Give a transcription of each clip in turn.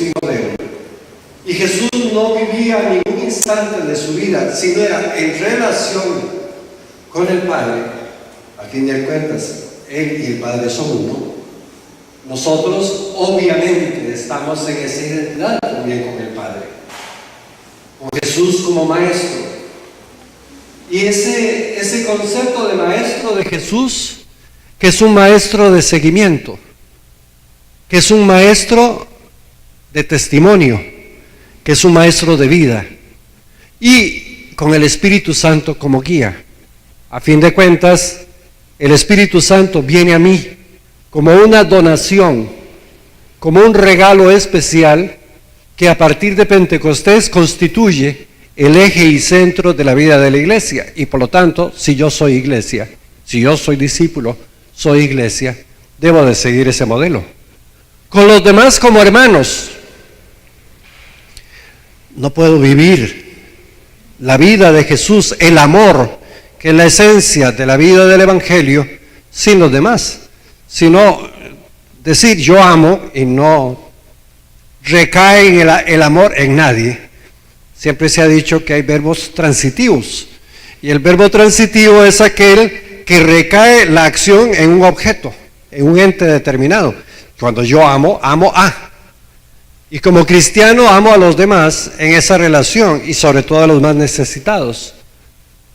es mi modelo. Y Jesús no vivía ningún instante de su vida, sino era en relación con el Padre. A fin de cuentas, Él y el Padre son uno. Nosotros obviamente estamos en esa identidad también con el Padre, con Jesús como maestro. Y ese concepto de maestro de Jesús, que es un maestro de seguimiento, que es un maestro de testimonio, que es un maestro de vida, y con el Espíritu Santo como guía. A fin de cuentas, el Espíritu Santo viene a mí como una donación, como un regalo especial que a partir de Pentecostés constituye el eje y centro de la vida de la iglesia. Y por lo tanto, si yo soy iglesia, si yo soy discípulo, soy iglesia, debo de seguir ese modelo. Con los demás como hermanos. No puedo vivir la vida de Jesús, el amor, que es la esencia de la vida del Evangelio, sin los demás. Sino decir yo amo y no recae el amor en nadie. Siempre se ha dicho que hay verbos transitivos, y el verbo transitivo es aquel que recae la acción en un objeto, en un ente determinado. Cuando yo amo, amo a. Y como cristiano amo a los demás en esa relación, y sobre todo a los más necesitados,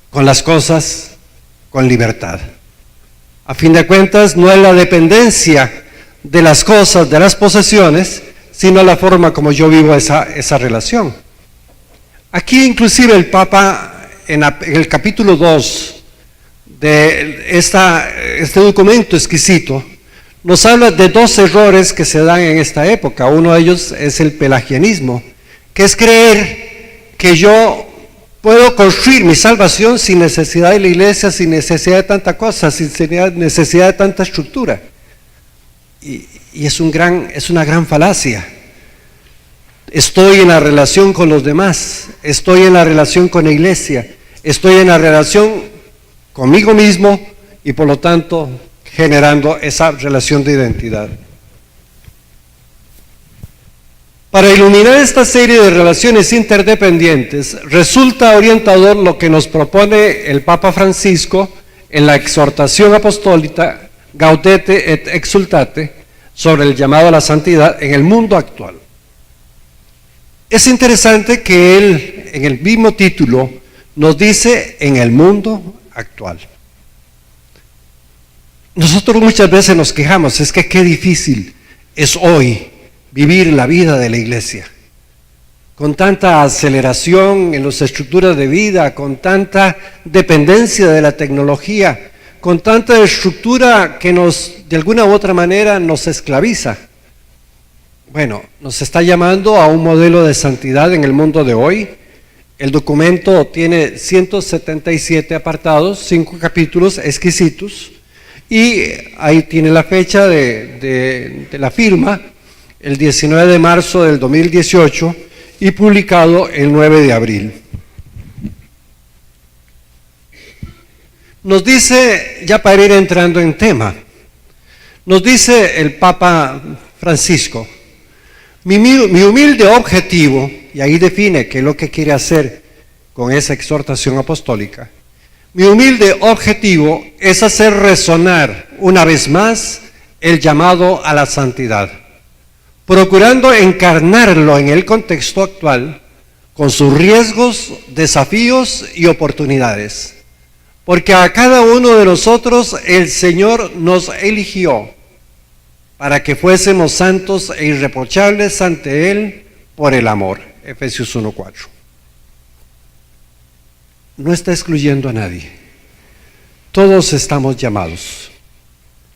con las cosas, con libertad. A fin de cuentas, no es la dependencia de las cosas, de las posesiones, sino la forma como yo vivo esa relación. Aquí inclusive el Papa, en el capítulo 2 de este documento exquisito, nos habla de dos errores que se dan en esta época. Uno de ellos es el pelagianismo, que es creer que yo puedo construir mi salvación sin necesidad de la iglesia, sin necesidad de tanta cosa, sin necesidad de tanta estructura. Y es una gran falacia. Estoy en la relación con los demás, estoy en la relación con la iglesia, estoy en la relación conmigo mismo y por lo tanto generando esa relación de identidad. Para iluminar esta serie de relaciones interdependientes, resulta orientador lo que nos propone el Papa Francisco en la exhortación apostólica Gaudete et Exsultate sobre el llamado a la santidad en el mundo actual. Es interesante que él, en el mismo título, nos dice en el mundo actual. Nosotros muchas veces nos quejamos, es que qué difícil es hoy vivir la vida de la iglesia, con tanta aceleración en las estructuras de vida, con tanta dependencia de la tecnología, con tanta estructura que de alguna u otra manera nos esclaviza. Bueno, nos está llamando a un modelo de santidad en el mundo de hoy. El documento tiene 177 apartados, 5 capítulos exquisitos, y ahí tiene la fecha de la firma, el 19 de marzo del 2018, y publicado el 9 de abril. Nos dice, ya para ir entrando en tema, nos dice el Papa Francisco, mi humilde objetivo, y ahí define qué es lo que quiere hacer con esa exhortación apostólica, mi humilde objetivo es hacer resonar una vez más el llamado a la santidad, procurando encarnarlo en el contexto actual con sus riesgos, desafíos y oportunidades. Porque a cada uno de nosotros el Señor nos eligió para que fuésemos santos e irreprochables ante Él por el amor. Efesios 1:4. No está excluyendo a nadie. Todos estamos llamados.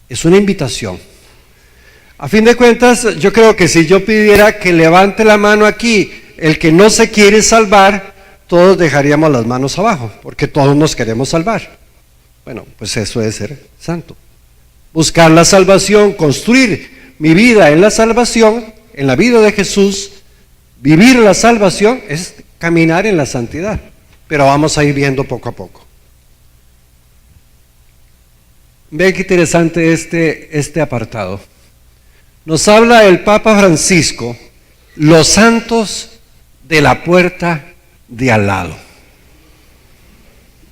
Es una invitación. A fin de cuentas, yo creo que si yo pidiera que levante la mano aquí el que no se quiere salvar, todos dejaríamos las manos abajo, porque todos nos queremos salvar. Bueno, pues eso es ser santo. Buscar la salvación, construir mi vida en la salvación, en la vida de Jesús, vivir la salvación, es caminar en la santidad. Pero vamos a ir viendo poco a poco. Vean qué interesante este apartado. Nos habla el Papa Francisco los santos de la puerta de al lado.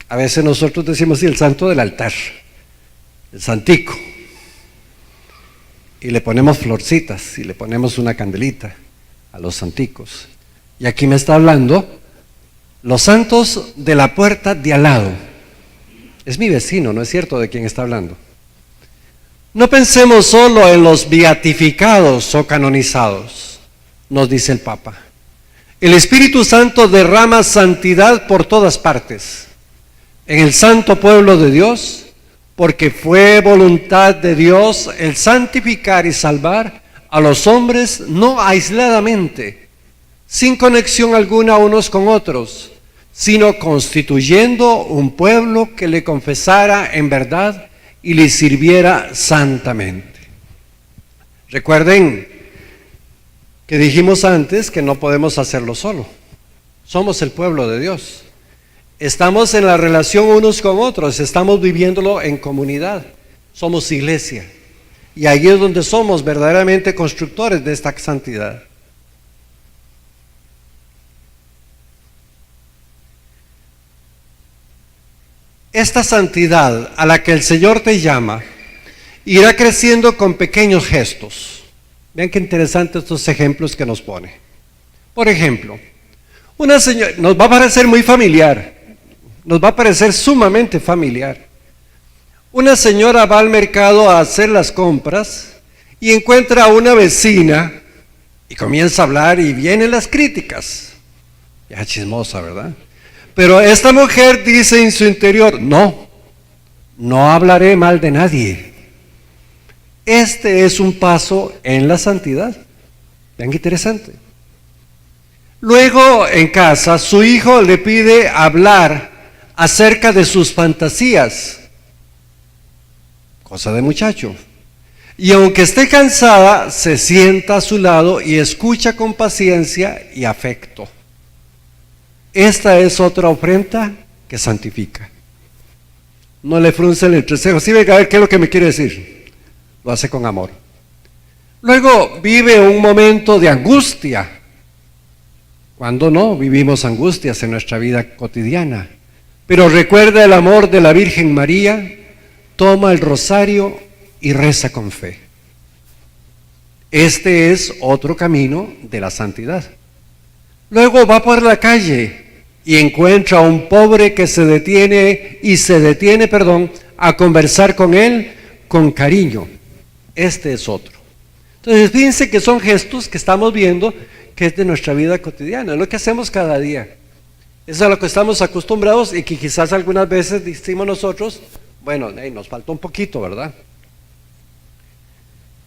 A veces nosotros decimos, sí, el santo del altar, el santico, y le ponemos florcitas y le ponemos una candelita a los santicos. Y aquí me está hablando los santos de la puerta de al lado. Es mi vecino, ¿no es cierto de quién está hablando? No pensemos solo en los beatificados o canonizados, nos dice el Papa. El Espíritu Santo derrama santidad por todas partes, en el santo pueblo de Dios, porque fue voluntad de Dios el santificar y salvar a los hombres no aisladamente, sin conexión alguna unos con otros, sino constituyendo un pueblo que le confesara en verdad y le sirviera santamente. Recuerden que dijimos antes que no podemos hacerlo solo. Somos el pueblo de Dios. Estamos en la relación unos con otros, estamos viviéndolo en comunidad. Somos iglesia. Y ahí es donde somos verdaderamente constructores de esta santidad. Esta santidad a la que el Señor te llama irá creciendo con pequeños gestos. Vean qué interesantes estos ejemplos que nos pone. Por ejemplo, una señora, nos va a parecer muy familiar, nos va a parecer sumamente familiar. Una señora va al mercado a hacer las compras y encuentra a una vecina y comienza a hablar y vienen las críticas. Ya chismosa, ¿verdad? Pero esta mujer dice en su interior, no hablaré mal de nadie. Este es un paso en la santidad. Vean qué interesante. Luego en casa su hijo le pide hablar acerca de sus fantasías. Cosa de muchacho. Y aunque esté cansada, se sienta a su lado y escucha con paciencia y afecto. Esta es otra ofrenda que santifica. No le frunce el entrecejo. Sí, venga, a ver qué es lo que me quiere decir. Lo hace con amor. Luego vive un momento de angustia. ¿Cuándo no vivimos angustias en nuestra vida cotidiana? Pero recuerda el amor de la Virgen María, toma el rosario y reza con fe. Este es otro camino de la santidad. Luego va por la calle y encuentra a un pobre que se detiene a conversar con él con cariño. Este es otro. Entonces fíjense que son gestos que estamos viendo que es de nuestra vida cotidiana, es lo que hacemos cada día. Eso es a lo que estamos acostumbrados y que quizás algunas veces decimos nosotros, bueno, nos falta un poquito, ¿verdad?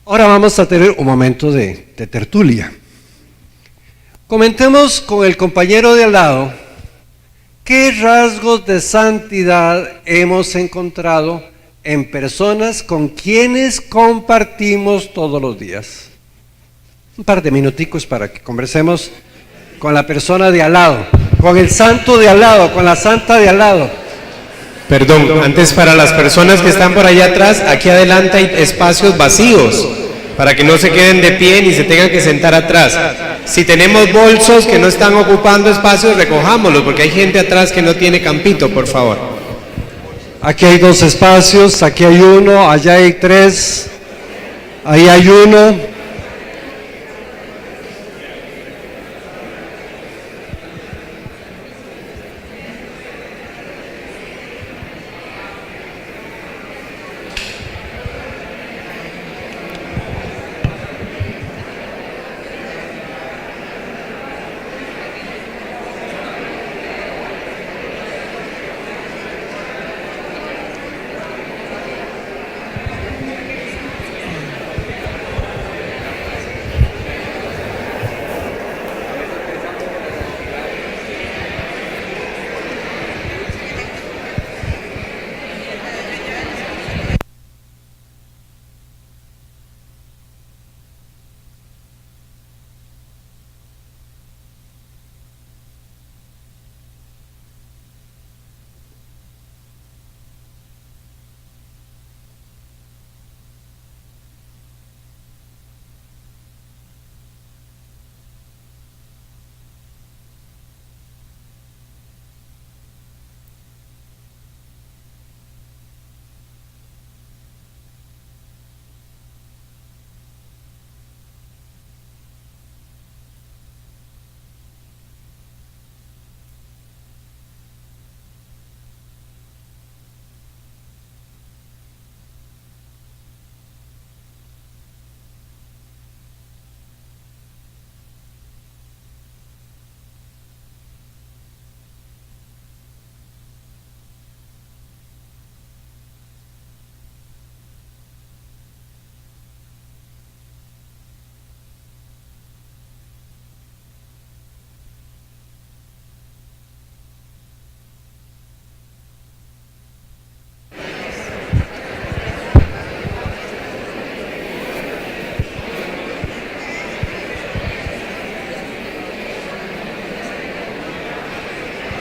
Ahora vamos a tener un momento de tertulia. Comentemos con el compañero de al lado qué rasgos de santidad hemos encontrado en personas con quienes compartimos todos los días. Un par de minuticos para que conversemos con la persona de al lado, con el santo de al lado, con la santa de al lado. Perdón, antes para las personas que están por allá atrás, aquí adelante hay espacios vacíos, para que no se queden de pie ni se tengan que sentar atrás. Si tenemos bolsos que no están ocupando espacios, recojámoslos, porque hay gente atrás que no tiene campito, por favor. Aquí hay 2 espacios, aquí hay 1, allá hay 3, ahí hay 1.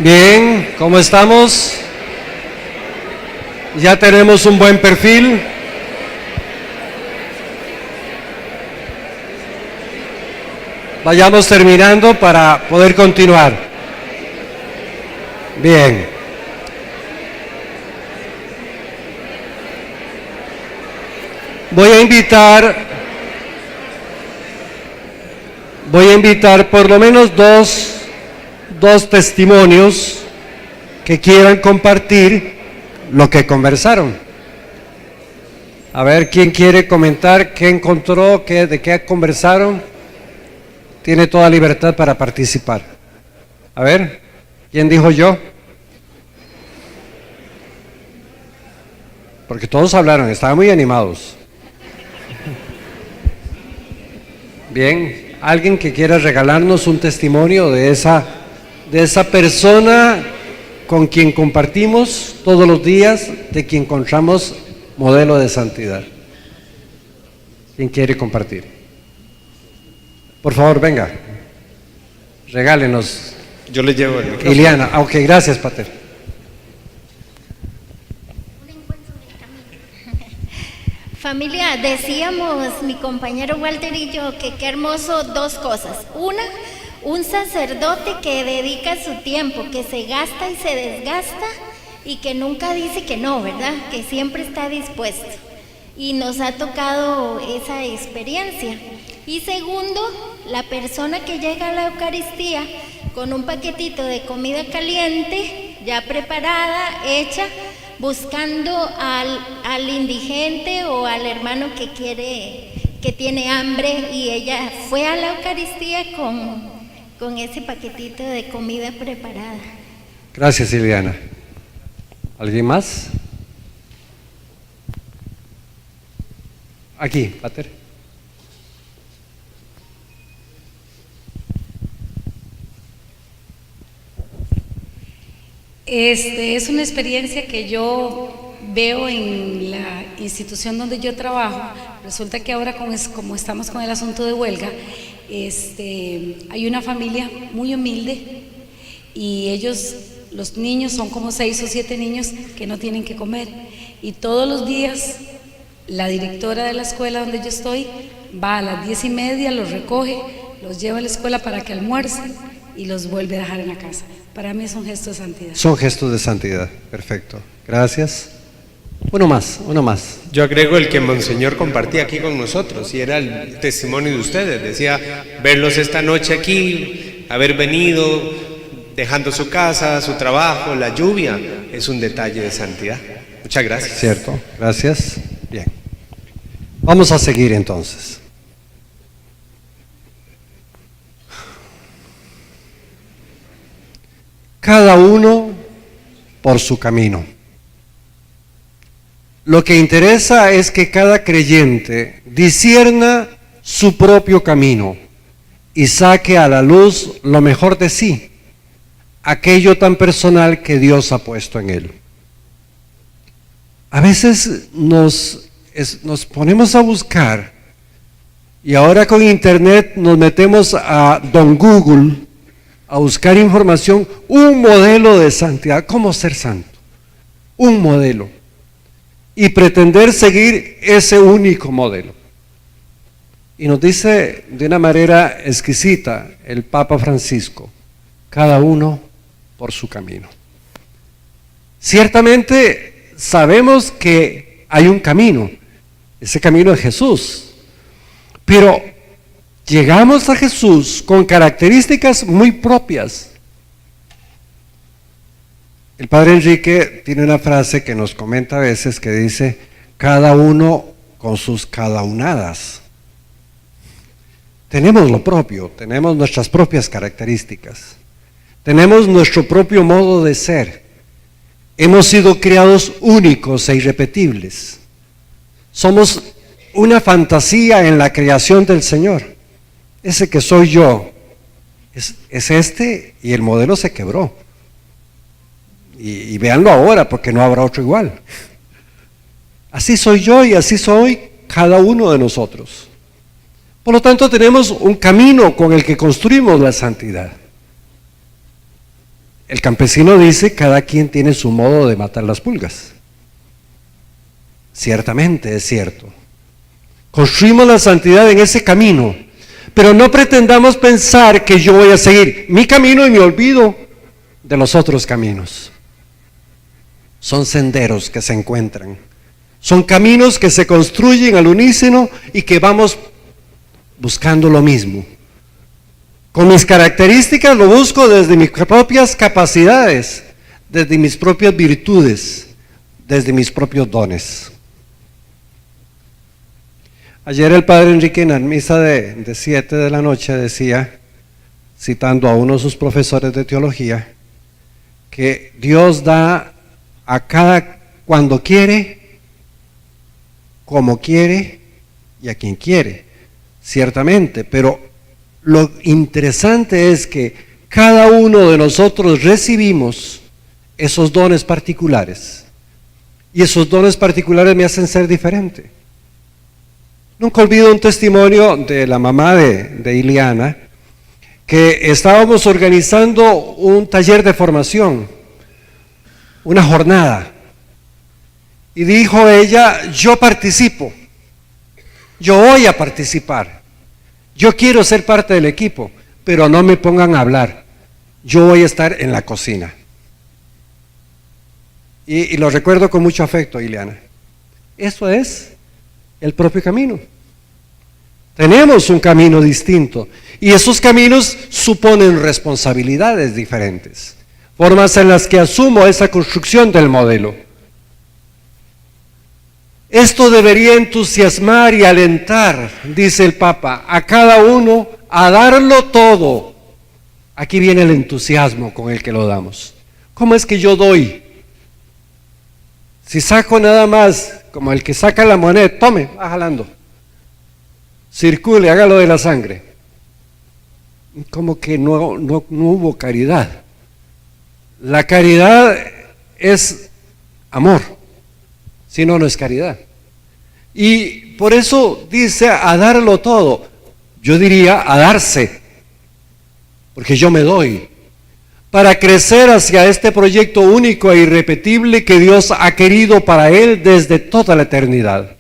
Bien, ¿cómo estamos? Ya tenemos un buen perfil. Vayamos terminando para poder continuar. Bien. Voy a invitar por lo menos dos testimonios que quieran compartir lo que conversaron. A ver, ¿quién quiere comentar qué encontró, de qué conversaron? Tiene toda libertad para participar. A ver, ¿quién dijo yo? Porque todos hablaron, estaban muy animados. Bien, ¿alguien que quiera regalarnos un testimonio de esa persona con quien compartimos todos los días, de quien encontramos modelo de santidad? ¿Quién quiere compartir? Por favor, venga, regálenos. Yo le llevo el micrófono. Iliana, ok, gracias, Pater. Familia, decíamos mi compañero Walter y yo que qué hermoso dos cosas. Una, un sacerdote que dedica su tiempo, que se gasta y se desgasta y que nunca dice que no, ¿verdad? Que siempre está dispuesto. Y nos ha tocado esa experiencia. Y segundo, la persona que llega a la Eucaristía con un paquetito de comida caliente, ya preparada, hecha, buscando al indigente o al hermano que tiene hambre, y ella fue a la Eucaristía con ese paquetito de comida preparada. Gracias, Iliana. ¿Alguien más? Aquí, Pater. Es una experiencia que yo veo en la institución donde yo trabajo. Resulta que ahora, como estamos con el asunto de huelga, hay una familia muy humilde y ellos, los niños, son como 6 o 7 niños que no tienen que comer, y todos los días la directora de la escuela donde yo estoy va a las 10:30, los recoge, los lleva a la escuela para que almuercen y los vuelve a dejar en la casa. Para mí es un gesto de santidad. Son gestos de santidad, perfecto. Gracias. Uno más. Yo agrego el que Monseñor compartía aquí con nosotros, y era el testimonio de ustedes. Decía, verlos esta noche aquí, haber venido, dejando su casa, su trabajo, la lluvia, es un detalle de santidad. Muchas gracias. Cierto, gracias. Bien. Vamos a seguir entonces. Cada uno por su camino. Lo que interesa es que cada creyente discierna su propio camino y saque a la luz lo mejor de sí, aquello tan personal que Dios ha puesto en él. A veces nos ponemos a buscar, y ahora con internet nos metemos a Don Google a buscar información, un modelo de santidad, cómo ser santo, un modelo, y pretender seguir ese único modelo. Y nos dice de una manera exquisita el Papa Francisco, cada uno por su camino. Ciertamente sabemos que hay un camino, ese camino es Jesús, pero llegamos a Jesús con características muy propias. El Padre Enrique tiene una frase que nos comenta a veces que dice, cada uno con sus cadaunadas. Tenemos lo propio, tenemos nuestras propias características, tenemos nuestro propio modo de ser. Hemos sido creados únicos e irrepetibles. Somos una fantasía en la creación del Señor. Ese que soy yo es este, y el modelo se quebró. Y véanlo ahora, porque no habrá otro igual. Así soy yo y así soy cada uno de nosotros. Por lo tanto, tenemos un camino con el que construimos la santidad. el campesino dice, cada quien tiene su modo de matar las pulgas. Ciertamente es cierto. Construimos la santidad en ese camino, pero no pretendamos pensar que yo voy a seguir mi camino y me olvido de los otros caminos. Son senderos que se encuentran, son caminos que se construyen al unísono y que vamos buscando lo mismo. Con mis características lo busco desde mis propias capacidades, desde mis propias virtudes, desde mis propios dones. Ayer el padre Enrique en la misa de 7 de la noche decía, citando a uno de sus profesores de teología, que Dios da a cada cuando quiere, como quiere y a quien quiere, ciertamente, pero lo interesante es que cada uno de nosotros recibimos esos dones particulares, y esos dones particulares me hacen ser diferente. Nunca olvido un testimonio de la mamá de Iliana, que estábamos organizando un taller de formación, una jornada, y dijo ella, yo participo, yo voy a participar, yo quiero ser parte del equipo, pero no me pongan a hablar, yo voy a estar en la cocina. Y lo recuerdo con mucho afecto, Iliana. Eso es el propio camino. Tenemos un camino distinto y esos caminos suponen responsabilidades diferentes, formas en las que asumo esa construcción del modelo. Esto debería entusiasmar y alentar, dice el Papa, a cada uno a darlo todo. Aquí viene el entusiasmo con el que lo damos. ¿Cómo es que yo doy? Si saco nada más, como el que saca la moneda, tome, va jalando. Circule, hágalo de la sangre. Como que no hubo caridad. La caridad es amor, si no, no es caridad. Y por eso dice a darlo todo. Yo diría a darse, porque yo me doy, para crecer hacia este proyecto único e irrepetible que Dios ha querido para él desde toda la eternidad.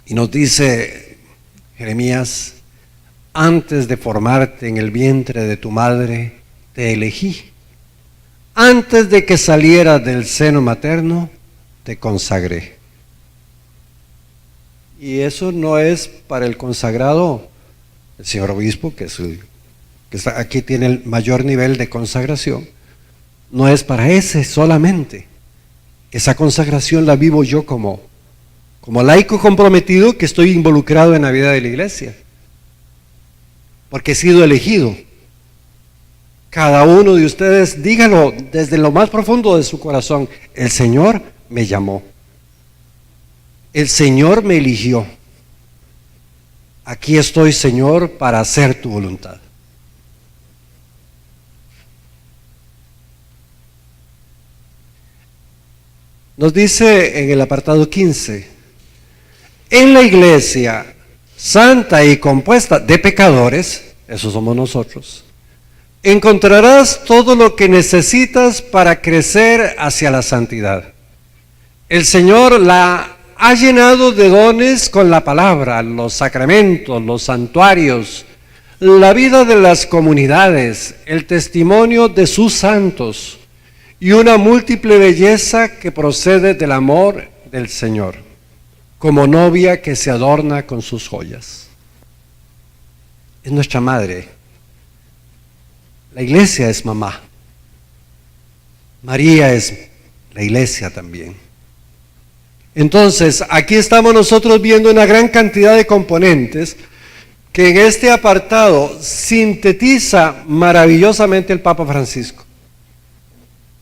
Y nos dice Jeremías, antes de formarte en el vientre de tu madre, te elegí. Antes de que salieras del seno materno, te consagré. Y eso no es para el consagrado, el señor obispo, que aquí tiene el mayor nivel de consagración, no es para ese solamente. Esa consagración la vivo yo como laico comprometido que estoy involucrado en la vida de la iglesia, porque he sido elegido. Cada uno de ustedes, díganlo desde lo más profundo de su corazón, el Señor me llamó, el Señor me eligió. Aquí estoy, Señor, para hacer tu voluntad. Nos dice en el apartado 15, en la iglesia santa y compuesta de pecadores, esos somos nosotros, encontrarás todo lo que necesitas para crecer hacia la santidad. El Señor la ha llenado de dones con la palabra, los sacramentos, los santuarios, la vida de las comunidades, el testimonio de sus santos y una múltiple belleza que procede del amor del Señor, como novia que se adorna con sus joyas. Es nuestra madre. La iglesia es mamá. María es la iglesia también. Entonces, aquí estamos nosotros viendo una gran cantidad de componentes que en este apartado sintetiza maravillosamente el Papa Francisco.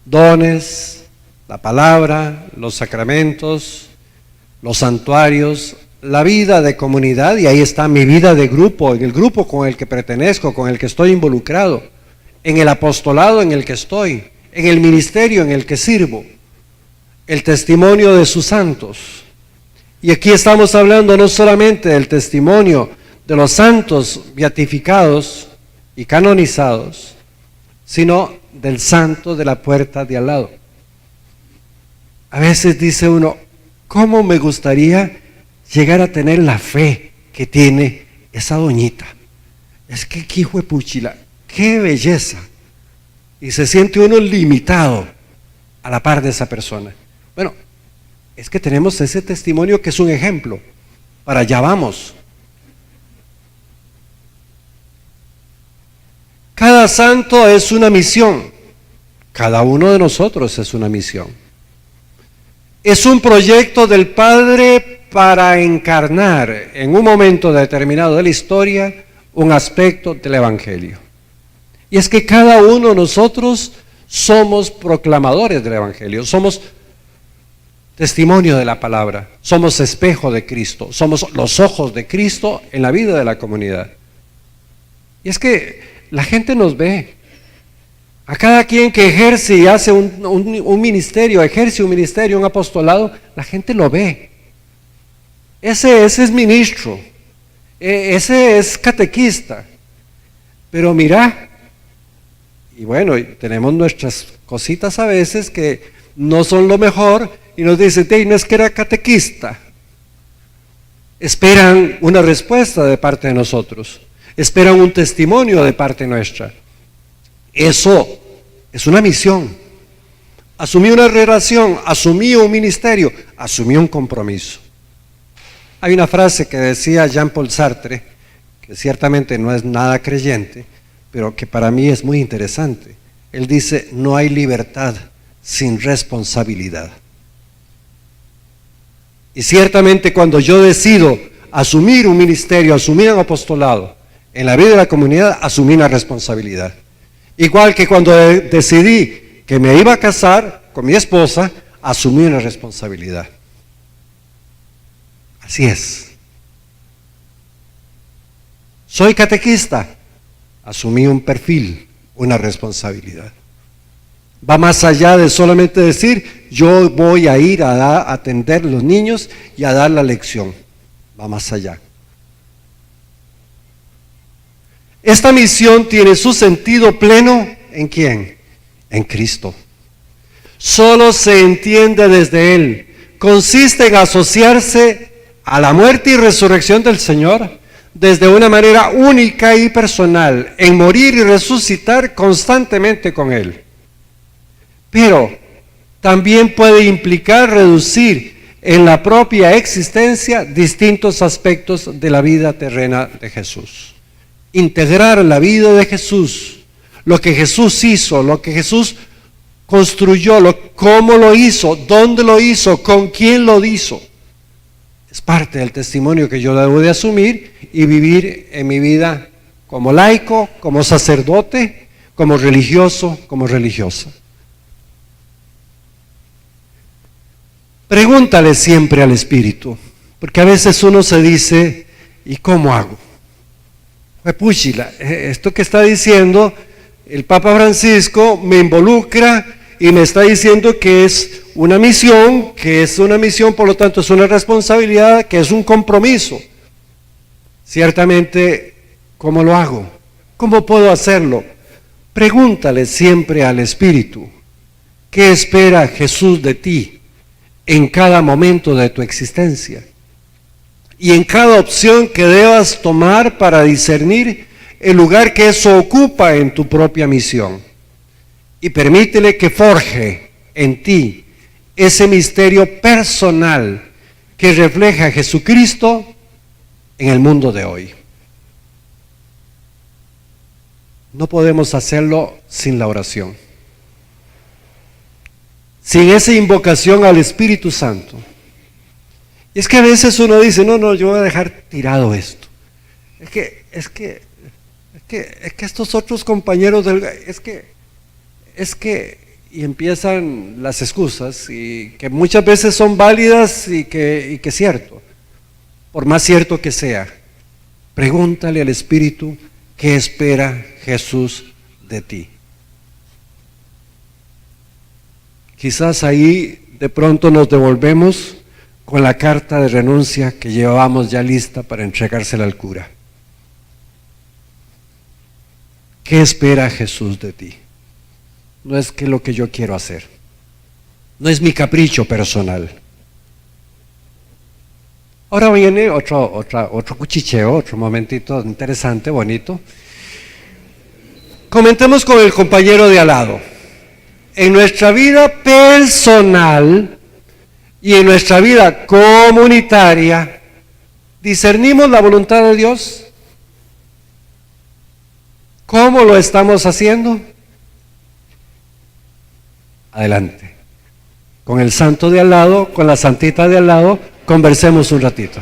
Dones, la palabra, los sacramentos, los santuarios, la vida de comunidad, y ahí está mi vida de grupo, en el grupo con el que pertenezco, con el que estoy involucrado, en el apostolado en el que estoy, en el ministerio en el que sirvo, el testimonio de sus santos. Y aquí estamos hablando no solamente del testimonio de los santos beatificados y canonizados, sino del santo de la puerta de al lado. A veces dice uno, ¿cómo me gustaría llegar a tener la fe que tiene esa doñita? Es que qué hijo de puchila, qué belleza. Y se siente uno limitado a la par de esa persona. Bueno, es que tenemos ese testimonio que es un ejemplo. Para allá vamos. Cada santo es una misión. Cada uno de nosotros es una misión. Es un proyecto del Padre para encarnar en un momento determinado de la historia un aspecto del Evangelio. Y es que cada uno de nosotros somos proclamadores del Evangelio, somos testimonio de la palabra, somos espejo de Cristo, somos los ojos de Cristo en la vida de la comunidad. Y es que la gente nos ve. A cada quien que ejerce y hace un ministerio, un apostolado, la gente lo ve. Ese es ministro, ese es catequista. Pero mira, y bueno, tenemos nuestras cositas a veces que no son lo mejor y nos dicen, no es que era catequista. Esperan una respuesta de parte de nosotros, esperan un testimonio de parte nuestra. Eso es una misión. Asumí una relación, asumí un ministerio, asumí un compromiso. Hay una frase que decía Jean-Paul Sartre, que ciertamente no es nada creyente, pero que para mí es muy interesante. Él dice, no hay libertad sin responsabilidad. Y ciertamente cuando yo decido asumir un ministerio, asumir un apostolado en la vida de la comunidad, asumí una responsabilidad. Igual que cuando decidí que me iba a casar con mi esposa, asumí una responsabilidad. Así es. Soy catequista, asumí un perfil, una responsabilidad. Va más allá de solamente decir, yo voy a ir a atender a los niños y a dar la lección. Va más allá. Esta misión tiene su sentido pleno ¿en quién? En Cristo. Solo se entiende desde Él. Consiste en asociarse a la muerte y resurrección del Señor desde una manera única y personal, en morir y resucitar constantemente con Él. Pero también puede implicar reducir en la propia existencia distintos aspectos de la vida terrena de Jesús. Integrar la vida de Jesús, lo que Jesús hizo, lo que Jesús construyó, cómo lo hizo, dónde lo hizo, con quién lo hizo. Es parte del testimonio que yo debo de asumir y vivir en mi vida como laico, como sacerdote, como religioso, como religiosa. Pregúntale siempre al Espíritu, porque a veces uno se dice, ¿y cómo hago? Puchila, esto que está diciendo el Papa Francisco me involucra y me está diciendo que es una misión, por lo tanto es una responsabilidad, que es un compromiso. Ciertamente, ¿cómo lo hago? ¿Cómo puedo hacerlo? Pregúntale siempre al Espíritu, ¿qué espera Jesús de ti en cada momento de tu existencia? Y en cada opción que debas tomar para discernir el lugar que eso ocupa en tu propia misión. Y permítele que forje en ti ese misterio personal que refleja a Jesucristo en el mundo de hoy. No podemos hacerlo sin la oración, sin esa invocación al Espíritu Santo. Y es que a veces uno dice, no, yo voy a dejar tirado esto. Es que estos otros compañeros y empiezan las excusas, y que muchas veces son válidas y que es cierto, por más cierto que sea. Pregúntale al Espíritu qué espera Jesús de ti. Quizás ahí de pronto nos devolvemos con la carta de renuncia que llevábamos ya lista para entregársela al cura. ¿Qué espera Jesús de ti? no es que lo que yo quiero hacer, no es mi capricho personal. Ahora viene otro cuchicheo, otro momentito interesante, bonito. Comentemos con el compañero de al lado. En nuestra vida personal y en nuestra vida comunitaria, ¿discernimos la voluntad de Dios? ¿Cómo lo estamos haciendo? Adelante. Con el santo de al lado, con la santita de al lado, conversemos un ratito.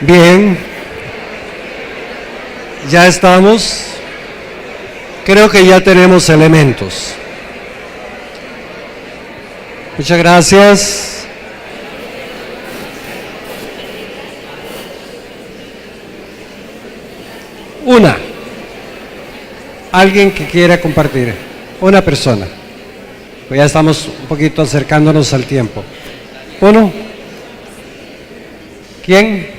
Bien, ya estamos. Creo que ya tenemos elementos. Muchas gracias. Alguien que quiera compartir. Una persona. Pues ya estamos un poquito acercándonos al tiempo. ¿Uno? ¿Quién?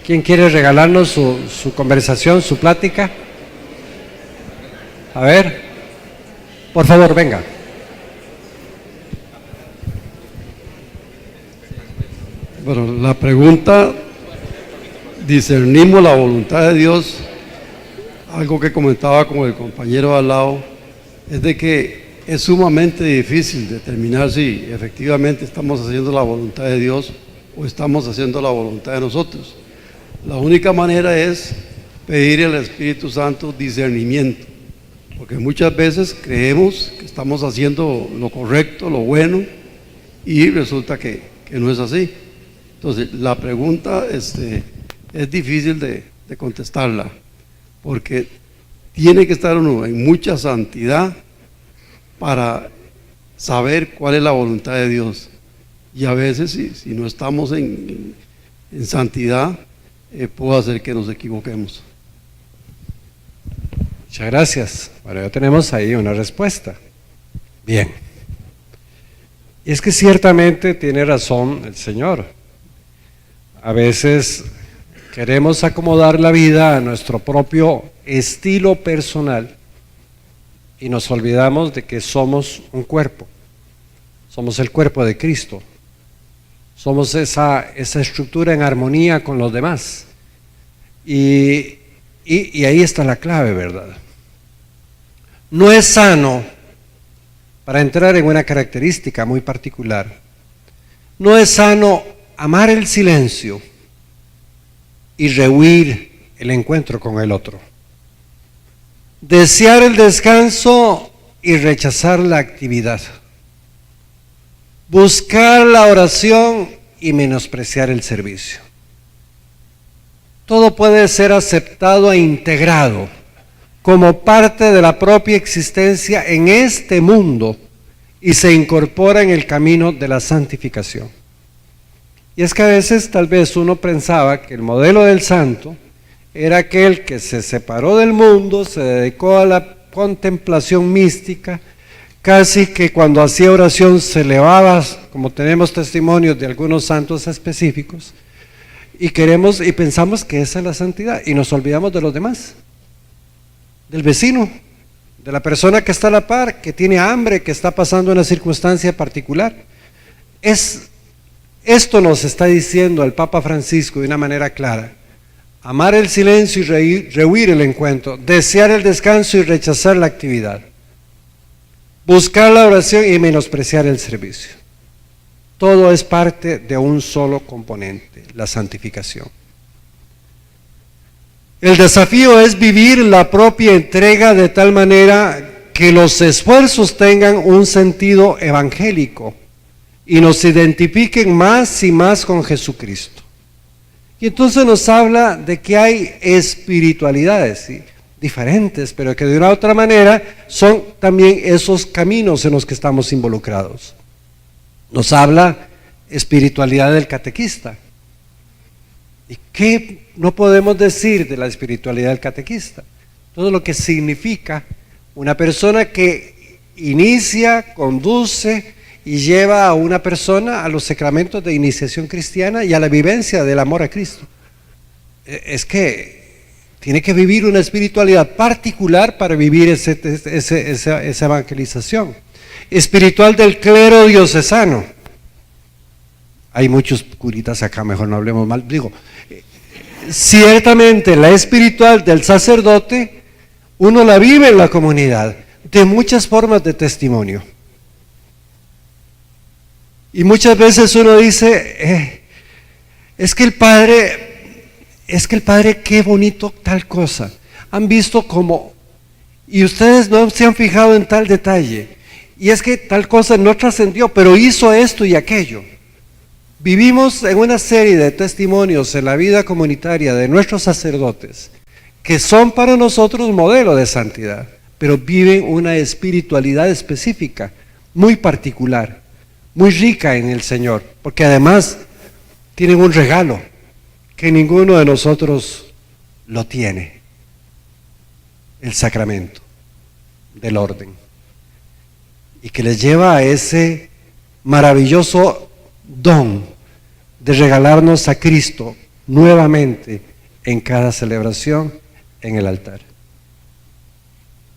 ¿Quién quiere regalarnos su conversación, su plática? A ver, por favor, venga. Bueno, la pregunta, ¿discernimos la voluntad de Dios algo que comentaba con el compañero al lado, es de que es sumamente difícil determinar si efectivamente estamos haciendo la voluntad de Dios o estamos haciendo la voluntad de nosotros. La única manera es pedir al Espíritu Santo discernimiento, porque muchas veces creemos que estamos haciendo lo correcto, lo bueno, y resulta que no es así. Entonces, la pregunta es difícil de contestarla, porque tiene que estar uno en mucha santidad para saber cuál es la voluntad de Dios. Y a veces, si no estamos en santidad, puede hacer que nos equivoquemos. Muchas gracias. Bueno, ya tenemos ahí una respuesta. Bien. Y es que ciertamente tiene razón el Señor. A veces queremos acomodar la vida a nuestro propio estilo personal y nos olvidamos de que somos un cuerpo. Somos el cuerpo de Cristo. Somos esa estructura en armonía con los demás. Y ahí está la clave, ¿verdad? No es sano, para entrar en una característica muy particular, no es sano amar el silencio y rehuir el encuentro con el otro. Desear el descanso y rechazar la actividad. Buscar la oración y menospreciar el servicio. Todo puede ser aceptado e integrado como parte de la propia existencia en este mundo y se incorpora en el camino de la santificación. Y es que a veces tal vez uno pensaba que el modelo del santo era aquel que se separó del mundo, se dedicó a la contemplación mística, casi que cuando hacía oración se elevaba, como tenemos testimonios de algunos santos específicos, y pensamos que esa es la santidad, y nos olvidamos de los demás, del vecino, de la persona que está a la par, que tiene hambre, que está pasando una circunstancia particular. Esto nos está diciendo el Papa Francisco de una manera clara: amar el silencio y rehuir el encuentro, desear el descanso y rechazar la actividad, buscar la oración y menospreciar el servicio. Todo es parte de un solo componente, la santificación. El desafío es vivir la propia entrega de tal manera que los esfuerzos tengan un sentido evangélico y nos identifiquen más y más con Jesucristo. Y entonces nos habla de que hay espiritualidades, ¿sí?, diferentes, pero que de una u otra manera son también esos caminos en los que estamos involucrados. Nos habla espiritualidad del catequista. ¿Y qué no podemos decir de la espiritualidad del catequista? Todo lo que significa una persona que inicia, conduce y lleva a una persona a los sacramentos de iniciación cristiana y a la vivencia del amor a Cristo. Es que tiene que vivir una espiritualidad particular para vivir esa evangelización. Espiritual del clero diocesano. Hay muchos curitas acá, mejor no hablemos mal. Digo, ciertamente la espiritual del sacerdote, uno la vive en la comunidad, de muchas formas de testimonio. Y muchas veces uno dice, es que el Padre, qué bonito tal cosa. Han visto como, y ustedes no se han fijado en tal detalle, y es que tal cosa no trascendió, pero hizo esto y aquello. Vivimos en una serie de testimonios en la vida comunitaria de nuestros sacerdotes, que son para nosotros modelo de santidad, pero viven una espiritualidad específica, muy particular, muy rica en el Señor, porque además tienen un regalo que ninguno de nosotros lo tiene: el sacramento del orden, y que les lleva a ese maravilloso don de regalarnos a Cristo nuevamente en cada celebración en el altar.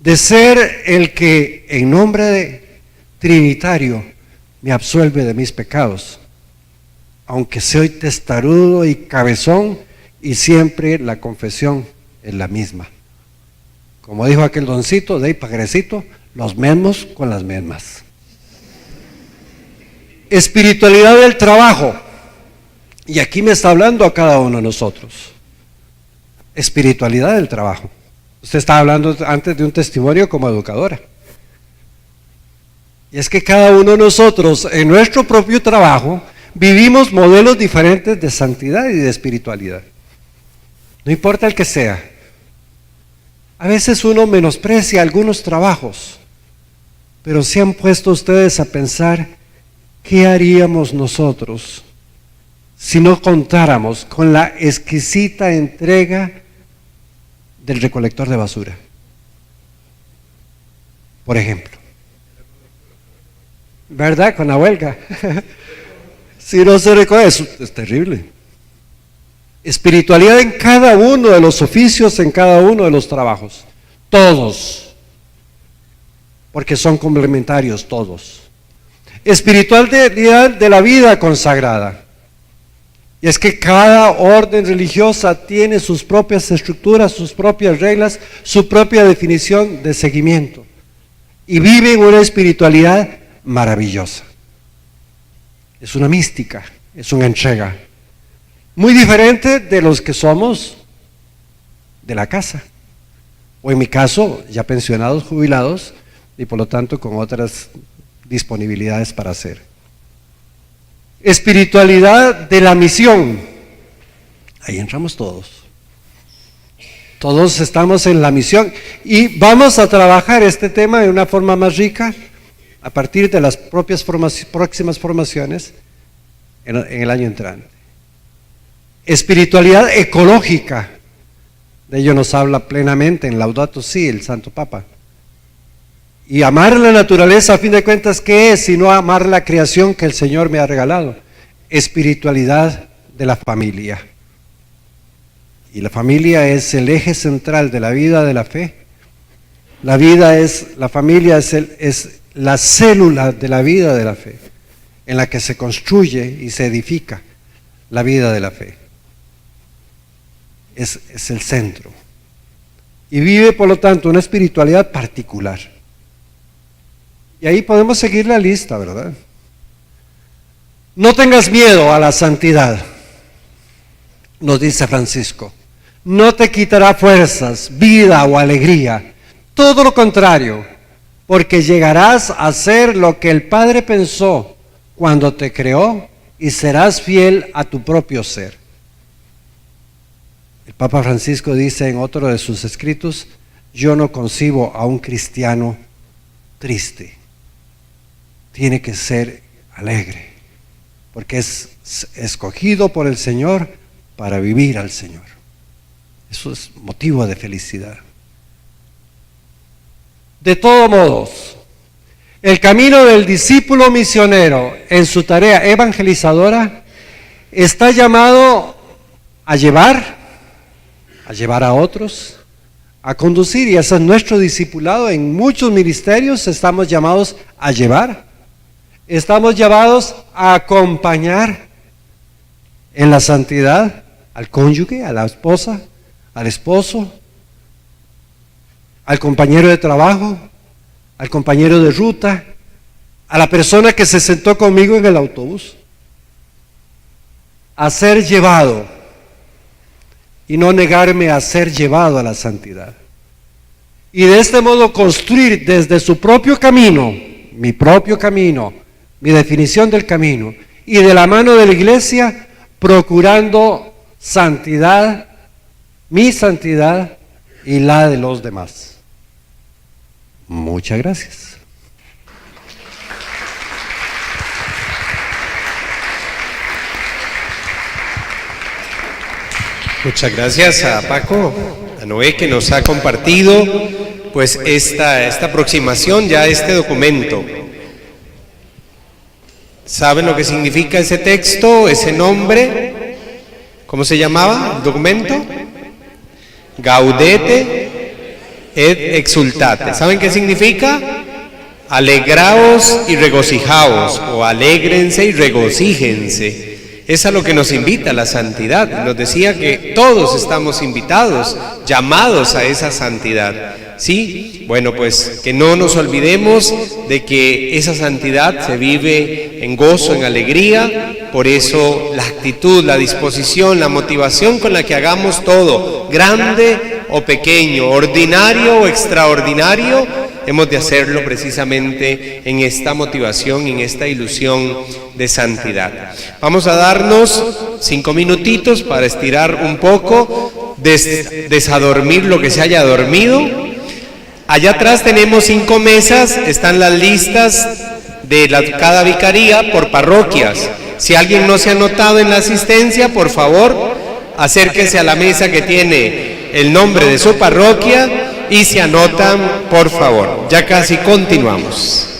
De ser el que en nombre de Trinitario me absuelve de mis pecados, aunque soy testarudo y cabezón, y siempre la confesión es la misma: Como dijo aquel doncito, de ahí pagrecito, los mismos con las mismas. Espiritualidad del trabajo. Y aquí me está hablando a cada uno de nosotros. Espiritualidad del trabajo. Usted estaba hablando antes de un testimonio como educadora. Y es que cada uno de nosotros, en nuestro propio trabajo, vivimos modelos diferentes de santidad y de espiritualidad. No importa el que sea. A veces uno menosprecia algunos trabajos, pero ¿se han puesto ustedes a pensar qué haríamos nosotros si no contáramos con la exquisita entrega del recolector de basura? Por ejemplo. ¿Verdad? Con la huelga. Si no se recoge, eso es terrible. Espiritualidad en cada uno de los oficios, en cada uno de los trabajos. Todos. Porque son complementarios todos. Espiritualidad de la vida consagrada. Y es que cada orden religiosa tiene sus propias estructuras, sus propias reglas, su propia definición de seguimiento. Y viven una espiritualidad maravillosa. Es una mística, es una entrega. Muy diferente de los que somos de la casa. O en mi caso, ya pensionados, jubilados, y por lo tanto con otras disponibilidades para hacer. Espiritualidad de la misión. Ahí entramos todos. Todos estamos en la misión y vamos a trabajar este tema de una forma más rica a partir de las propias próximas formaciones en el año entrante. Espiritualidad ecológica. De ello nos habla plenamente en Laudato Si, el Santo Papa. Y amar la naturaleza, a fin de cuentas, ¿qué es? Sino amar la creación que el Señor me ha regalado. Espiritualidad de la familia. Y la familia es el eje central de la vida de la fe. La familia es la célula de la vida de la fe, en la que se construye y se edifica la vida de la fe. Es el centro. Y vive, por lo tanto, una espiritualidad particular. Y ahí podemos seguir la lista, ¿verdad? No tengas miedo a la santidad, nos dice Francisco. No te quitará fuerzas, vida o alegría. Todo lo contrario, porque llegarás a ser lo que el Padre pensó cuando te creó y serás fiel a tu propio ser. El Papa Francisco dice en otro de sus escritos: yo no concibo a un cristiano triste. Tiene que ser alegre, porque es escogido por el Señor para vivir al Señor. Eso es motivo de felicidad. De todos modos, el camino del discípulo misionero en su tarea evangelizadora está llamado a llevar a otros, a conducir, y ese es nuestro discipulado. En muchos ministerios estamos llamados a llevar, estamos llamados a acompañar en la santidad al cónyuge, a la esposa, al esposo, al compañero de trabajo, al compañero de ruta, a la persona que se sentó conmigo en el autobús, a ser llevado y no negarme a ser llevado a la santidad. Y de este modo construir desde su propio camino, mi definición del camino, y de la mano de la iglesia, procurando santidad, mi santidad y la de los demás. Muchas gracias. Muchas gracias a Paco, a Noé, que nos ha compartido pues esta aproximación ya a este documento. ¿Saben lo que significa ese texto, ese nombre? ¿Cómo se llamaba el documento? Gaudete et exultate. ¿Saben qué significa? Alegraos y regocijaos, o alégrense y regocíjense. Es a lo que nos invita la santidad. Nos decía que todos estamos invitados, llamados a esa santidad, ¿Sí? Bueno, pues que no nos olvidemos de que esa santidad se vive en gozo, en alegría. Por eso la actitud, la disposición, la motivación con la que hagamos todo, grande o pequeño, ordinario o extraordinario, hemos de hacerlo precisamente en esta motivación, en esta ilusión de santidad. Vamos a darnos 5 minutitos para estirar un poco, desadormir lo que se haya dormido. Allá atrás tenemos 5 mesas, están las listas de cada vicaría por parroquias. Si alguien no se ha anotado en la asistencia, por favor, acérquese a la mesa que tiene el nombre de su parroquia y se anotan, por favor. Ya casi continuamos.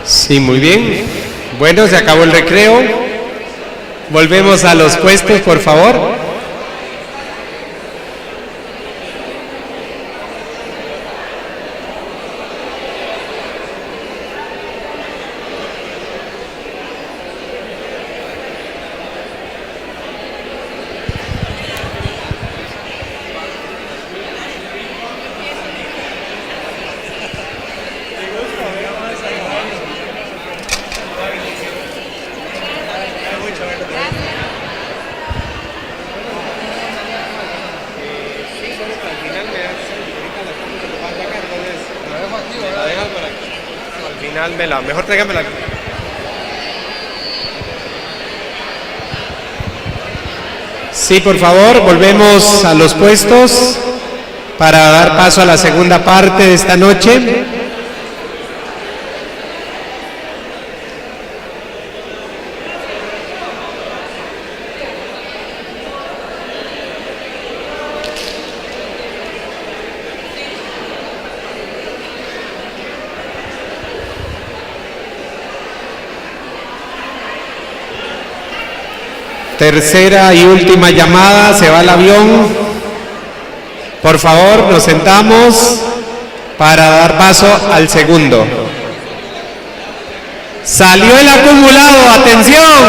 Sí, muy bien. Bueno, se acabó el recreo. Volvemos a los puestos, por favor. Mejor tráigamela aquí. Sí, por favor, volvemos a los puestos para dar paso a la segunda parte de esta noche. Tercera y última llamada, se va el avión. Por favor, nos sentamos para dar paso al segundo. Salió el acumulado, atención.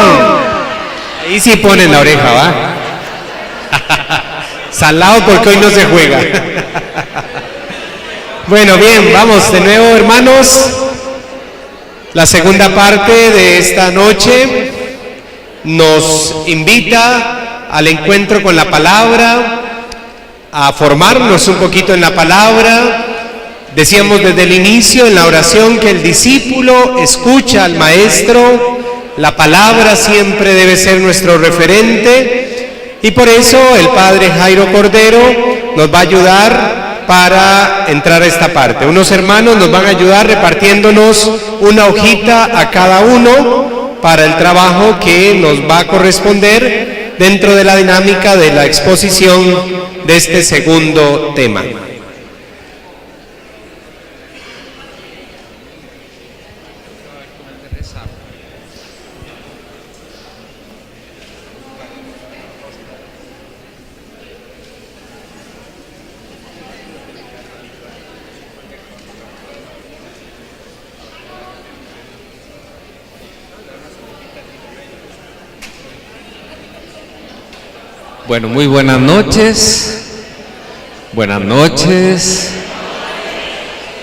Ahí sí ponen la oreja, ¿va? Salado porque hoy no se juega. Bueno, bien, vamos de nuevo, hermanos. La segunda parte de esta noche nos invita al encuentro con la palabra, a formarnos un poquito en la palabra. Decíamos desde el inicio en la oración que el discípulo escucha al maestro, la palabra siempre debe ser nuestro referente, y por eso el padre Jairo Cordero nos va a ayudar para entrar a esta parte. Unos hermanos nos van a ayudar repartiéndonos una hojita a cada uno para el trabajo que nos va a corresponder dentro de la dinámica de la exposición de este segundo tema. Bueno, muy buenas noches. Buenas noches.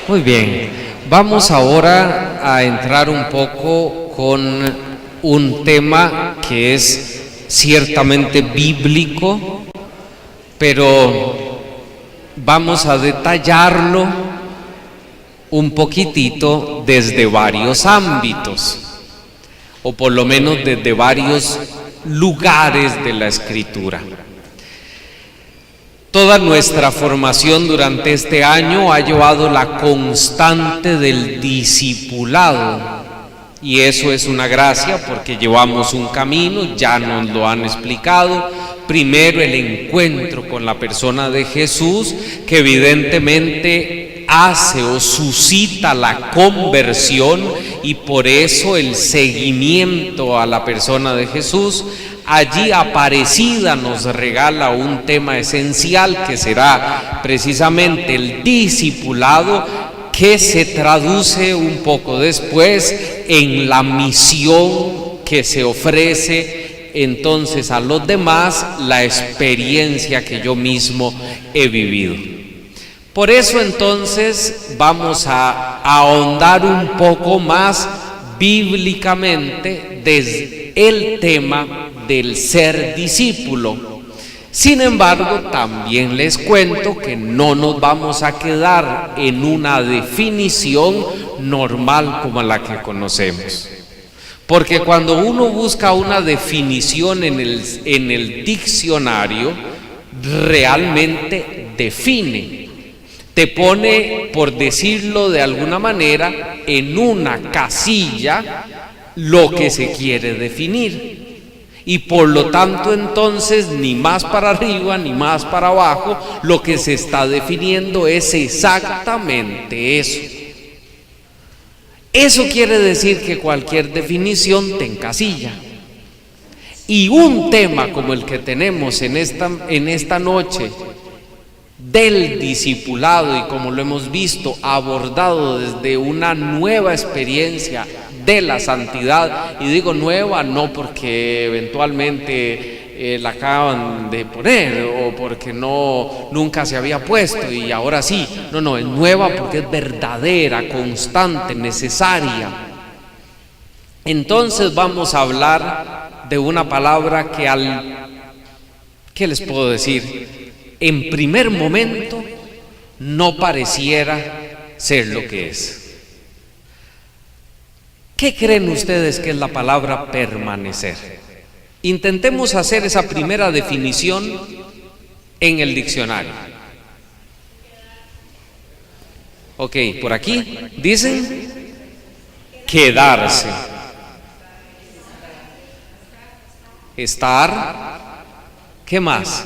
Muy bien. Vamos ahora a entrar un poco con un tema que es ciertamente bíblico, pero vamos a detallarlo un poquitito desde varios ámbitos, o por lo menos desde varios lugares de la Escritura. Toda nuestra formación durante este año ha llevado la constante del discipulado, y eso es una gracia porque llevamos un camino, ya nos lo han explicado. Primero el encuentro con la persona de Jesús, que evidentemente hace o suscita la conversión, y por eso el seguimiento a la persona de Jesús. Allí Aparecida nos regala un tema esencial que será precisamente el discipulado, que se traduce un poco después en la misión que se ofrece entonces a los demás, la experiencia que yo mismo he vivido. Por eso entonces vamos a ahondar un poco más bíblicamente desde el tema del ser discípulo. Sin embargo, también les cuento que no nos vamos a quedar en una definición normal como la que conocemos. Porque cuando uno busca una definición en el diccionario, realmente define. Te pone, por decirlo de alguna manera, en una casilla lo que se quiere definir. Y por lo tanto entonces ni más para arriba ni más para abajo, lo que se está definiendo es exactamente eso. Eso quiere decir que cualquier definición te encasilla. Y un tema como el que tenemos en esta noche del discipulado, y como lo hemos visto abordado desde una nueva experiencia de la santidad, y digo nueva no porque eventualmente la acaban de poner o porque nunca se había puesto y ahora sí, no, es nueva porque es verdadera, constante, necesaria. Entonces vamos a hablar de una palabra que ¿qué les puedo decir? En primer momento no pareciera ser lo que es. ¿Qué creen ustedes que es la palabra permanecer? Intentemos hacer esa primera definición en el diccionario. Ok, por aquí dicen quedarse, estar, ¿qué más?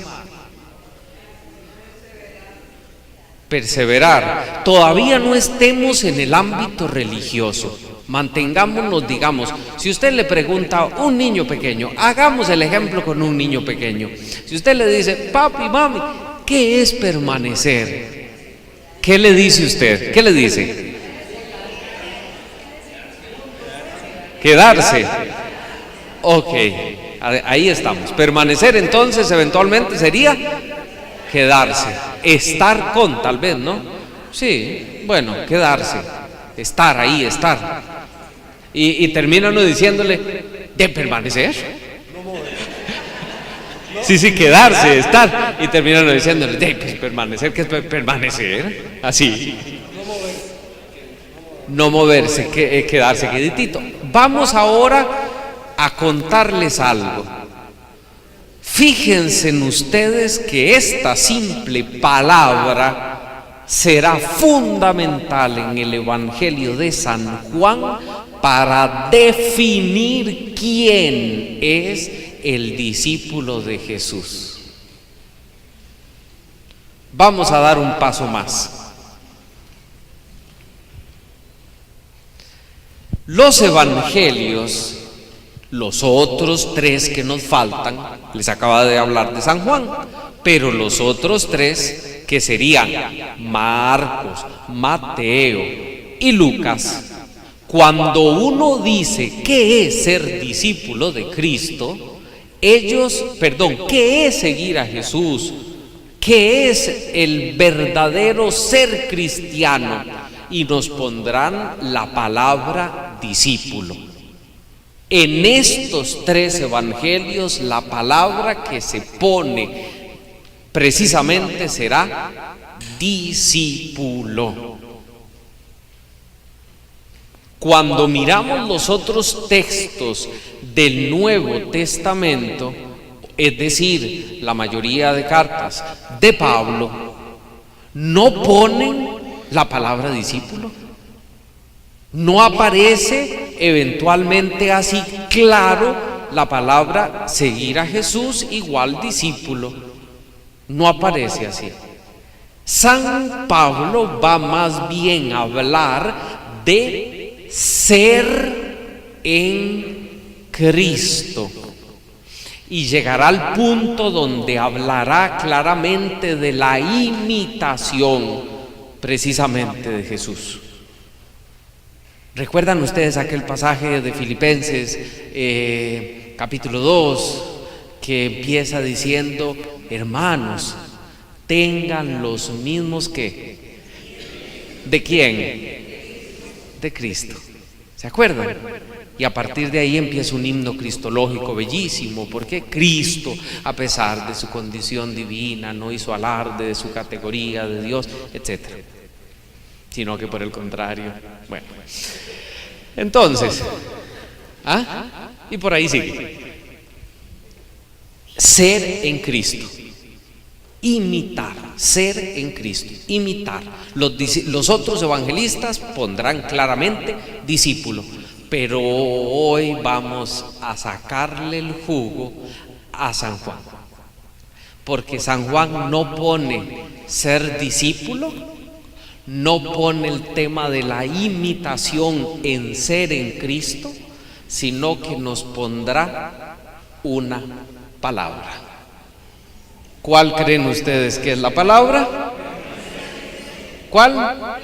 Perseverar. Todavía no estemos en el ámbito religioso. Mantengámonos, digamos, si usted le pregunta a un niño pequeño, hagamos el ejemplo con un niño pequeño. Si usted le dice, papi, mami, ¿qué es permanecer? ¿Qué le dice usted? ¿Qué le dice? Quedarse. Ok, ahí estamos. Permanecer entonces eventualmente sería quedarse. Estar con, tal vez, ¿no? Sí, bueno, quedarse. Estar ahí, estar. Y termina uno diciéndole, ¿de permanecer? Sí, quedarse, estar. Y termina uno diciéndole, de pues, permanecer, ¿qué es permanecer? Así. No moverse, quedarse quietito. Vamos ahora a contarles algo. Fíjense en ustedes que esta simple palabra será fundamental en el Evangelio de San Juan para definir quién es el discípulo de Jesús. Vamos a dar un paso más. Los evangelios, los otros tres que nos faltan, les acaba de hablar de San Juan, pero los otros tres que serían Marcos, Mateo y Lucas, cuando uno dice qué es ser discípulo de Cristo, qué es seguir a Jesús, qué es el verdadero ser cristiano, y nos pondrán la palabra discípulo. En estos tres evangelios la palabra que se pone precisamente será discípulo. Cuando miramos los otros textos del Nuevo Testamento, es decir, la mayoría de cartas de Pablo, no ponen la palabra discípulo. No aparece eventualmente así claro la palabra seguir a Jesús igual discípulo. No aparece así. San Pablo va más bien a hablar de ser en Cristo. Y llegará al punto donde hablará claramente de la imitación precisamente de Jesús. ¿Recuerdan ustedes aquel pasaje de Filipenses capítulo 2 que empieza diciendo, hermanos, tengan los mismos que? ¿De quién? De Cristo. ¿Se acuerdan? Y a partir de ahí empieza un himno cristológico bellísimo, porque Cristo, a pesar de su condición divina, no hizo alarde de su categoría de Dios, etcétera, sino que por el contrario. Bueno, entonces, y por ahí sigue. Ser en Cristo, imitar, ser en Cristo, imitar. Los otros evangelistas pondrán claramente discípulo, pero hoy vamos a sacarle el jugo a San Juan, porque San Juan no pone ser discípulo, no pone el tema de la imitación en ser en Cristo, sino que nos pondrá una palabra. ¿Cuál creen ustedes que es la palabra? ¿Cuál?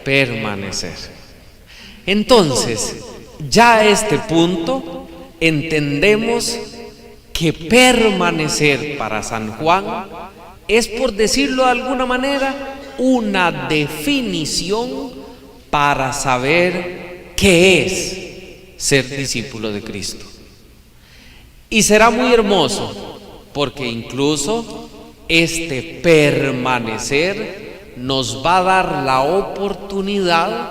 Permanecer. Entonces, ya a este punto entendemos que permanecer para San Juan es, por decirlo de alguna manera, una definición para saber qué es ser discípulo de Cristo. Y será muy hermoso, porque incluso este permanecer nos va a dar la oportunidad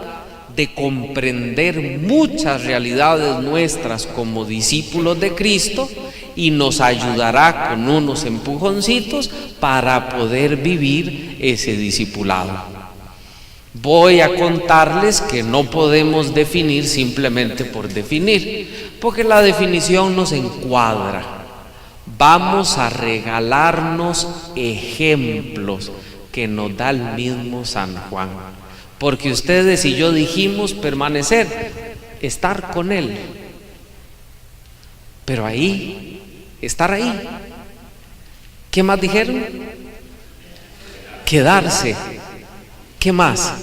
de comprender muchas realidades nuestras como discípulos de Cristo, y nos ayudará con unos empujoncitos para poder vivir ese discipulado. Voy a contarles que no podemos definir simplemente por definir, porque la definición nos encuadra. Vamos a regalarnos ejemplos que nos da el mismo San Juan, porque ustedes y yo dijimos permanecer, estar con Él, pero ahí, estar ahí. ¿Qué más dijeron? Quedarse. ¿Qué más?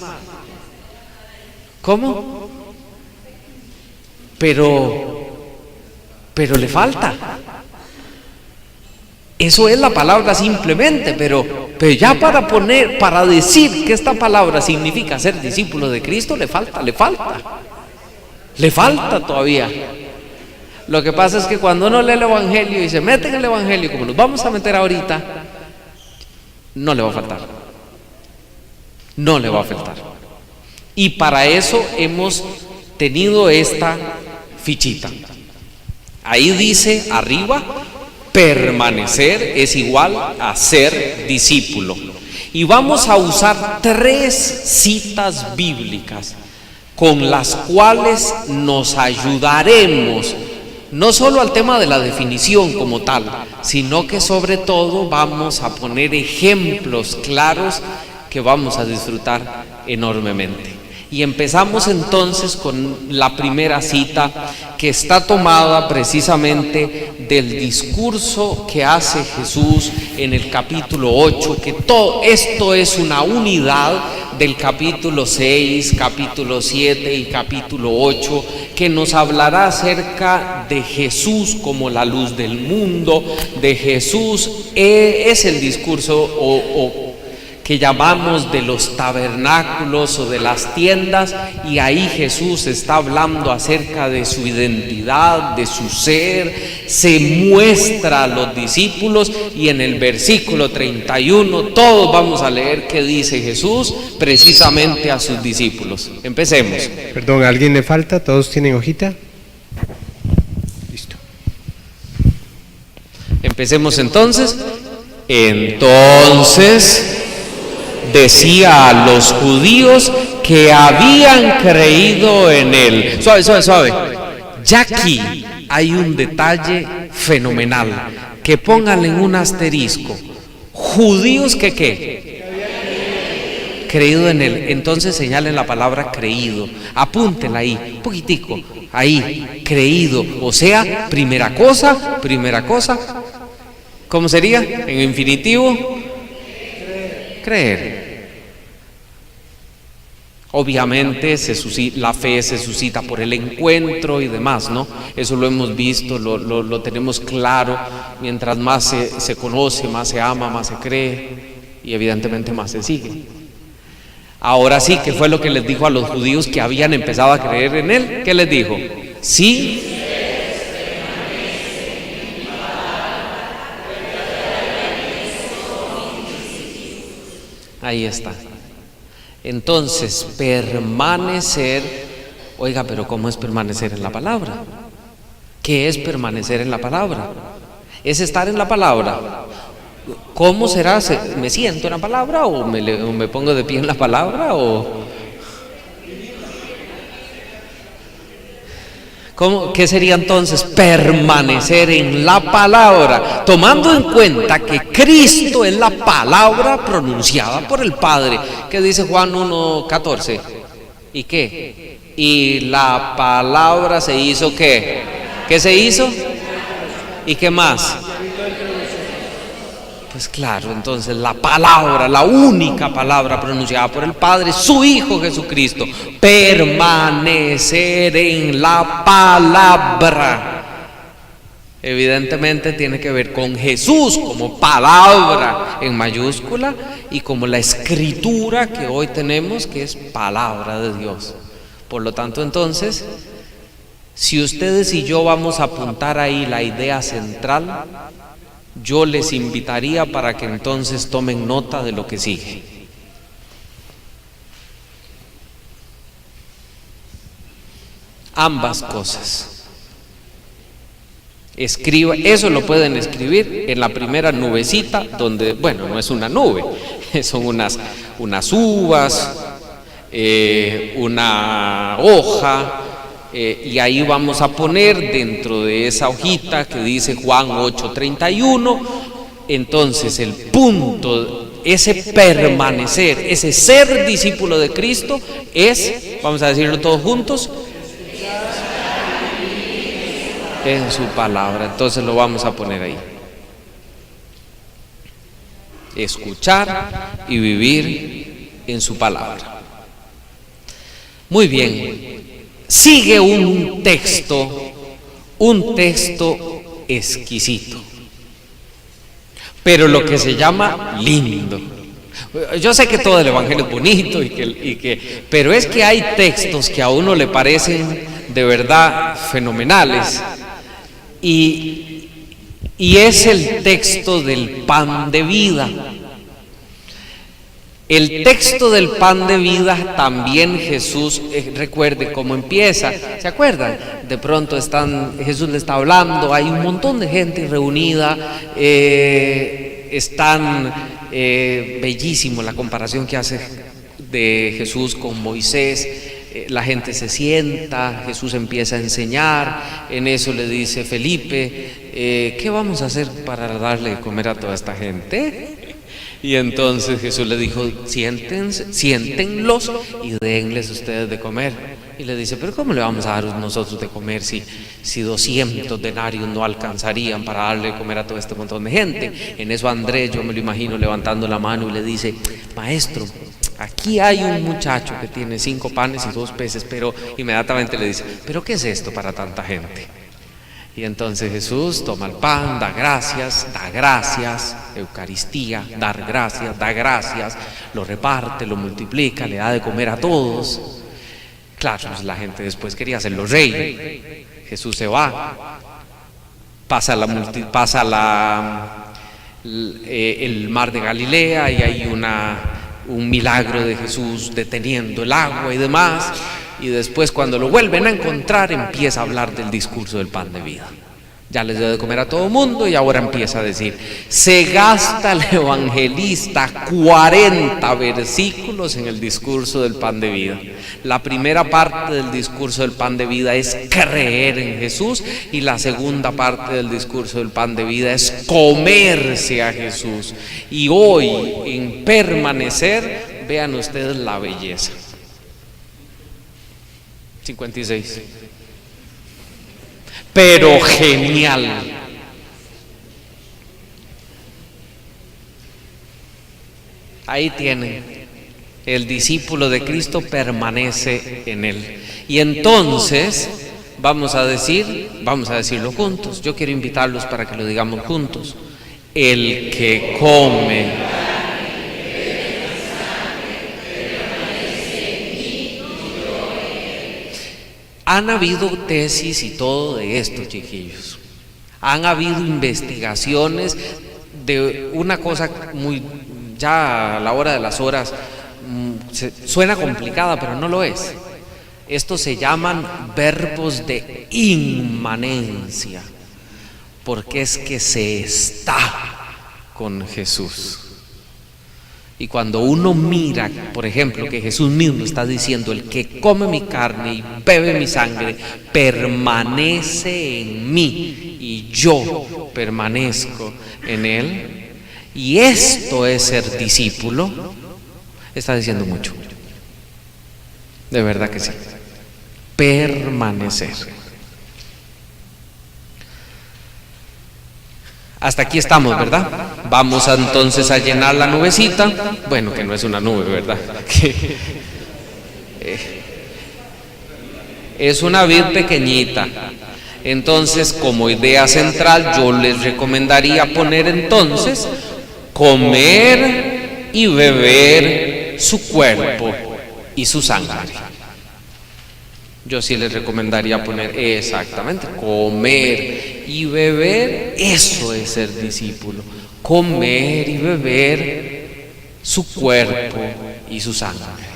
¿Cómo? Pero le falta. Eso es la palabra simplemente, pero ya para decir que esta palabra significa ser discípulo de Cristo, le falta todavía. Lo que pasa es que cuando uno lee el Evangelio y se mete en el Evangelio, como nos vamos a meter ahorita, no le va a faltar. No le va a faltar. Y para eso hemos tenido esta fichita. Ahí dice arriba, permanecer es igual a ser discípulo. Y vamos a usar 3 citas bíblicas con las cuales nos ayudaremos no solo al tema de la definición como tal, sino que sobre todo vamos a poner ejemplos claros que vamos a disfrutar enormemente. Y empezamos entonces con la primera cita, que está tomada precisamente del discurso que hace Jesús en el capítulo 8, que todo esto es una unidad del capítulo 6, capítulo 7 y capítulo 8, que nos hablará acerca de Jesús como la luz del mundo, de Jesús, es el discurso que llamamos de los tabernáculos o de las tiendas, y ahí Jesús está hablando acerca de su identidad, de su ser, se muestra a los discípulos, y en el versículo 31 todos vamos a leer qué dice Jesús precisamente a sus discípulos. Empecemos. Perdón, ¿a alguien le falta? ¿Todos tienen hojita? Listo. Empecemos entonces. Entonces decía a los judíos que habían creído en él. Suave. Ya aquí hay un detalle fenomenal, que pónganle en un asterisco. Judíos que ¿qué? Creído en él. Entonces señalen la palabra creído, apúntenla ahí, un poquitico, ahí, creído. O sea, primera cosa, ¿cómo sería? En infinitivo, creer. Obviamente la fe se suscita por el encuentro y demás, ¿no? Eso lo hemos visto, lo tenemos claro. Mientras más se conoce, más se ama, más se cree, y evidentemente más se sigue. Ahora sí, ¿qué fue lo que les dijo a los judíos que habían empezado a creer en él? ¿Qué les dijo? Sí. Ahí está. Entonces, permanecer, oiga, pero ¿cómo es permanecer en la palabra? ¿Qué es permanecer en la palabra? Es estar en la palabra. ¿Cómo será? ¿Me siento en la palabra o me pongo de pie en la palabra? ¿Qué sería entonces? Permanecer en la palabra, tomando en cuenta que Cristo es la palabra pronunciada por el Padre. ¿Qué dice Juan 1:14? ¿Y qué? Y la palabra se hizo ¿qué? ¿Qué se hizo? ¿Y qué más? Pues claro, entonces la palabra, la única palabra pronunciada por el Padre, su Hijo Jesucristo, permanecer en la palabra. Evidentemente tiene que ver con Jesús como palabra en mayúscula y como la escritura que hoy tenemos, que es palabra de Dios. Por lo tanto, entonces, si ustedes y yo vamos a apuntar ahí la idea central, yo les invitaría para que entonces tomen nota de lo que sigue. Ambas cosas. Escriba, eso lo pueden escribir en la primera nubecita, donde, bueno, no es una nube, son unas uvas, una hoja. Y ahí vamos a poner dentro de esa hojita que dice Juan 8:31, entonces el punto, ese permanecer, ese ser discípulo de Cristo es, vamos a decirlo todos juntos, en su palabra. Entonces lo vamos a poner ahí. Escuchar y vivir en su palabra. Muy bien. Sigue un texto exquisito, pero lo que se llama lindo. Yo sé que todo el Evangelio es bonito pero es que hay textos que a uno le parecen de verdad fenomenales, y es el texto del pan de vida. El texto del pan de vida también Jesús, recuerde cómo empieza, ¿se acuerdan? De pronto Jesús le está hablando, hay un montón de gente reunida, bellísimo la comparación que hace de Jesús con Moisés. La gente se sienta, Jesús empieza a enseñar, en eso le dice Felipe, ¿qué vamos a hacer para darle de comer a toda esta gente? Y entonces Jesús le dijo, siéntenlos y denles ustedes de comer. Y le dice, pero ¿cómo le vamos a dar nosotros de comer si 200 denarios no alcanzarían para darle de comer a todo este montón de gente? En eso Andrés, yo me lo imagino levantando la mano y le dice, maestro, aquí hay un muchacho que tiene 5 panes y 2 peces, pero inmediatamente le dice, ¿pero qué es esto para tanta gente? Y entonces Jesús toma el pan, da gracias, Eucaristía, dar gracias, da gracias, lo reparte, lo multiplica, le da de comer a todos. Claro, pues la gente después quería hacerlo rey. Jesús se va, pasa el mar de Galilea y hay un milagro de Jesús deteniendo el agua y demás. Y después, cuando lo vuelven a encontrar, empieza a hablar del discurso del pan de vida. Ya les dio de comer a todo el mundo y ahora empieza a decir, se gasta el evangelista 40 versículos en el discurso del pan de vida. La primera parte del discurso del pan de vida es creer en Jesús, y la segunda parte del discurso del pan de vida es comerse a Jesús. Y hoy, en permanecer, vean ustedes la belleza. 56. Pero genial. Ahí tienen. El discípulo de Cristo permanece en él. Y entonces vamos a decirlo juntos. Yo quiero invitarlos para que lo digamos juntos. El que come Han habido tesis y todo de esto, chiquillos. Han habido investigaciones de una cosa muy, ya a la hora de las horas, suena complicada, pero no lo es. Estos se llaman verbos de inmanencia, porque es que se está con Jesús. Y cuando uno mira, por ejemplo, que Jesús mismo está diciendo, el que come mi carne y bebe mi sangre, permanece en mí y yo permanezco en él. Y esto es ser discípulo. Está diciendo mucho. De verdad que sí. Permanecer. Hasta aquí estamos, ¿verdad? Vamos entonces a llenar la nubecita. Bueno, que no es una nube, ¿verdad? Es una vid pequeñita. Entonces, como idea central, yo les recomendaría poner entonces comer y beber su cuerpo y su sangre. Yo sí les recomendaría poner exactamente comer y beber. Eso es ser discípulo, comer y beber su cuerpo y su sangre.